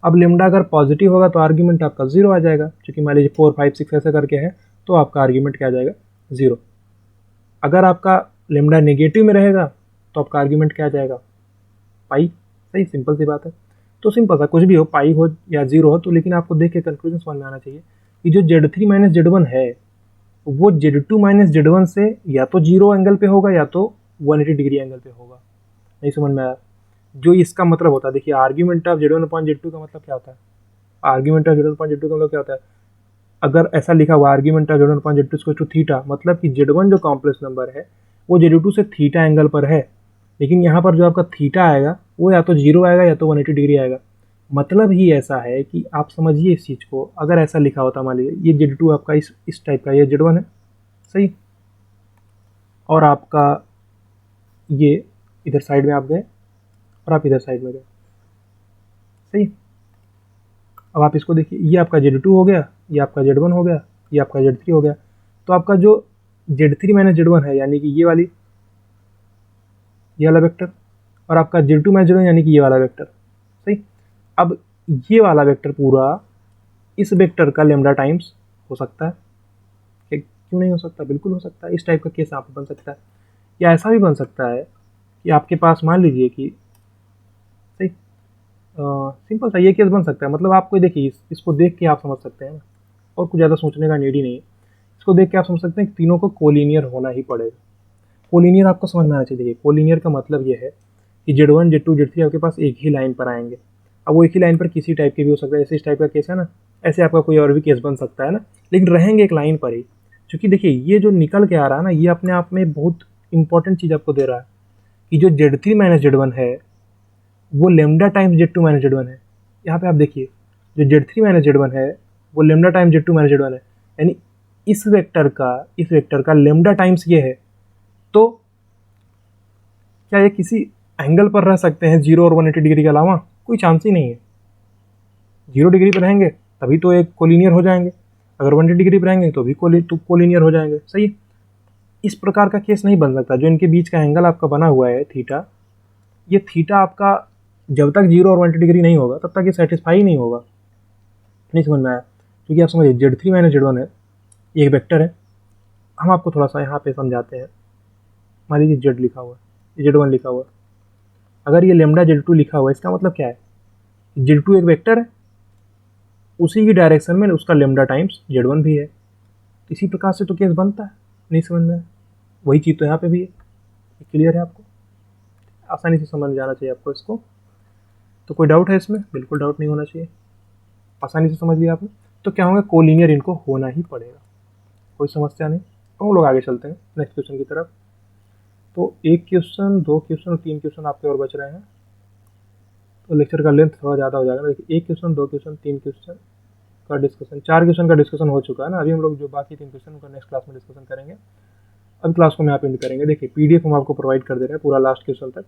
अब लेमडा अगर पॉजिटिव होगा तो आर्ग्यूमेंट आपका जीरो आ जाएगा, क्योंकि मान लीजिए 4 5 6 ऐसे करके है, तो आपका आर्ग्यूमेंट क्या आ जाएगा? जीरो। अगर आपका लेमडा नेगेटिव में रहेगा तो आपका आर्ग्यूमेंट क्या आ जाएगा? पाई, सही। सिंपल सी बात है। तो सिंपल सा, कुछ भी हो, पाई हो या जीरो हो, तो लेकिन आपको देख के कंक्लूजन समझ में आना चाहिए कि जो Z3 माइनस Z1 है वो Z2 माइनस Z1 से या तो जीरो एंगल पे होगा या तो 180 डिग्री एंगल पे होगा। नहीं समझ में आया? जो इसका मतलब होता है, देखिए argument of Z1 upon Z2 का मतलब क्या होता है? Argument of Z1 upon Z2 का मतलब क्या होता है? अगर ऐसा लिखा हुआ argument of Z1 upon Z2 two theta, मतलब कि Z1 जो कॉम्प्लेक्स नंबर है वो Z2 से थीटा एंगल पर है, लेकिन यहाँ पर जो आपका थीटा आएगा वो या तो जीरो आएगा या तो 180 डिग्री आएगा। मतलब ही ऐसा है कि आप समझिए इस चीज़ को। अगर ऐसा लिखा होता, मान लीजिए ये Z2 आपका इस टाइप का, ये Z1 है, सही। और आपका ये इधर साइड में आप गए और आप इधर साइड में गए, सही। अब आप इसको देखिए, ये आपका Z2 हो गया, ये आपका Z1 हो गया, ये आपका Z3 हो गया। तो आपका जो Z3 माइनस Z1 है यानी कि ये वाला वेक्टर, और आपका Z2 माइनस Z1 यानी कि ये वाला वेक्टर, सही। अब ये वाला वेक्टर पूरा इस वेक्टर का लेमडा टाइम्स हो सकता है। क्यों नहीं हो सकता? बिल्कुल हो सकता है। इस टाइप का केस आप बन सकता है, या ऐसा भी बन सकता है कि आपके पास मान लीजिए कि, सही, सिंपल सा ये केस बन सकता है। मतलब आपको देखिए इसको देख के आप समझ सकते हैं ना, और कुछ ज़्यादा सोचने का नीड ही नहीं है। इसको देख के आप समझ सकते हैं कि तीनों को कोलिनियर होना ही पड़ेगा। कोलिनियर आपको समझ में आना चाहिए। देखिए कोलिनियर का मतलब ये है कि Z1 Z2 Z3 आपके पास एक ही लाइन पर आएंगे। अब वो एक ही लाइन पर किसी टाइप के भी हो सकता है, ऐसे इस टाइप का केस है ना, ऐसे आपका कोई और भी केस बन सकता है ना, लेकिन रहेंगे एक लाइन पर ही। क्योंकि देखिए ये जो निकल के आ रहा है ना, ये अपने आप में बहुत इंपॉर्टेंट चीज़ आपको दे रहा है कि जो Z3 माइनस Z1 है वो lambda times Z2 minus Z1 है। यहाँ पे आप देखिए जो Z3 माइनस Z1 है वो lambda times Z2 minus Z1 है, यानी इस वेक्टर का लेमडा टाइम्स ये है। तो क्या ये किसी एंगल पर रह सकते हैं जीरो और 180 डिग्री के अलावा? कोई चांस ही नहीं है। जीरो डिग्री पर रहेंगे तभी तो एक कोलिनियर हो जाएंगे, अगर 180 डिग्री पर रहेंगे तो भी कोलिनियर हो जाएंगे, सही है। इस प्रकार का केस नहीं बन सकता। जो इनके बीच का एंगल आपका बना हुआ है थीटा, ये थीटा आपका जब तक जीरो और 180 डिग्री नहीं होगा तब तक ये सेटिस्फाई नहीं होगा। नहीं समझ में आया? क्योंकि आप समझिए Z3 माइनस Z1 है, ये एक वेक्टर है। हम आपको थोड़ा सा यहाँ पे समझाते हैं। मान लीजिए Z लिखा हुआ है, Z1 लिखा हुआ है। अगर ये लेमडा Z2 लिखा हुआ है, इसका मतलब क्या है? Z2 एक वेक्टर है, उसी की डायरेक्शन में उसका लेमडा टाइम्स Z1 भी है। इसी प्रकार से तो केस बनता है। नहीं समझ में? वही चीज़ तो यहाँ पे भी है। क्लियर है आपको? आसानी से समझ जाना चाहिए आपको इसको। तो कोई डाउट है इसमें? बिल्कुल डाउट नहीं होना चाहिए। आसानी से समझ लिया आपने। तो क्या होगा? कोलिनियर इनको होना ही पड़ेगा, कोई समस्या नहीं। तो हम लोग आगे चलते हैं नेक्स्ट क्वेश्चन की तरफ। तो एक क्वेश्चन, दो क्वेश्चन और तीन क्वेश्चन आपके और बच रहे हैं, तो लेक्चर का लेंथ थोड़ा ज़्यादा हो जाएगा। देखिए एक क्वेश्चन, दो क्वेश्चन, तीन क्वेश्चन का डिस्कशन, चार क्वेश्चन का डिस्कशन हो चुका है ना। अभी हम लोग जो बाकी तीन क्वेश्चन उनका नेक्स्ट क्लास में डिस्कशन करेंगे। अब क्लास को हम यहाँ पे एंड करेंगे। देखिए PDF हम आपको प्रोवाइड कर दे रहे हैं पूरा लास्ट क्वेश्चन तक,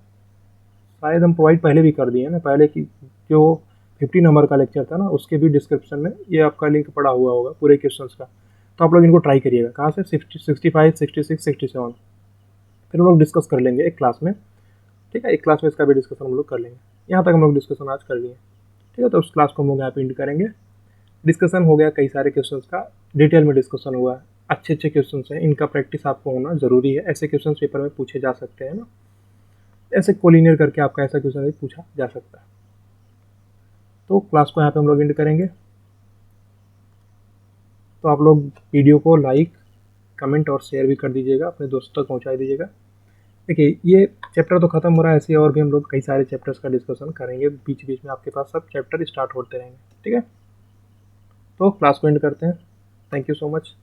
शायद हम प्रोवाइड पहले भी कर दिए हैं ना, पहले की जो 50 नंबर का लेक्चर था ना, उसके भी डिस्क्रिप्शन में ये आपका लिंक पड़ा हुआ होगा पूरे क्वेश्चंस का। तो आप लोग इनको ट्राई करिएगा। कहाँ से? 65, 66, 67। फिर हम लोग डिस्कस कर लेंगे एक क्लास में, ठीक है। एक क्लास में इसका भी डिस्कशन हम लोग कर लेंगे। यहाँ तक हम लोग डिस्कशन आज कर लिए, ठीक है। तो उस क्लास को हम लोग यहाँ पे एंड करेंगे। डिस्कशन हो गया कई सारे क्वेश्चंस का, डिटेल में डिस्कशन हुआ। अच्छे अच्छे क्वेश्चंस हैं, इनका प्रैक्टिस आपको होना ज़रूरी है। ऐसे क्वेश्चंस पेपर में पूछे जा सकते हैं ना, ऐसे कोलिनियर करके आपका ऐसा क्वेश्चन भी पूछा जा सकता है। तो क्लास को यहाँ पे हम लोग एंड करेंगे। तो आप लोग वीडियो को लाइक, कमेंट और शेयर भी कर दीजिएगा, अपने दोस्तों तक पहुँचा दीजिएगा। देखिए ये चैप्टर तो खत्म हो रहा है, ऐसे और भी हम लोग कई सारे चैप्टर्स का डिस्कशन करेंगे बीच बीच में, आपके पास सब चैप्टर स्टार्ट होते रहेंगे, ठीक है। तो क्लास को एंड करते हैं। Thank you so much.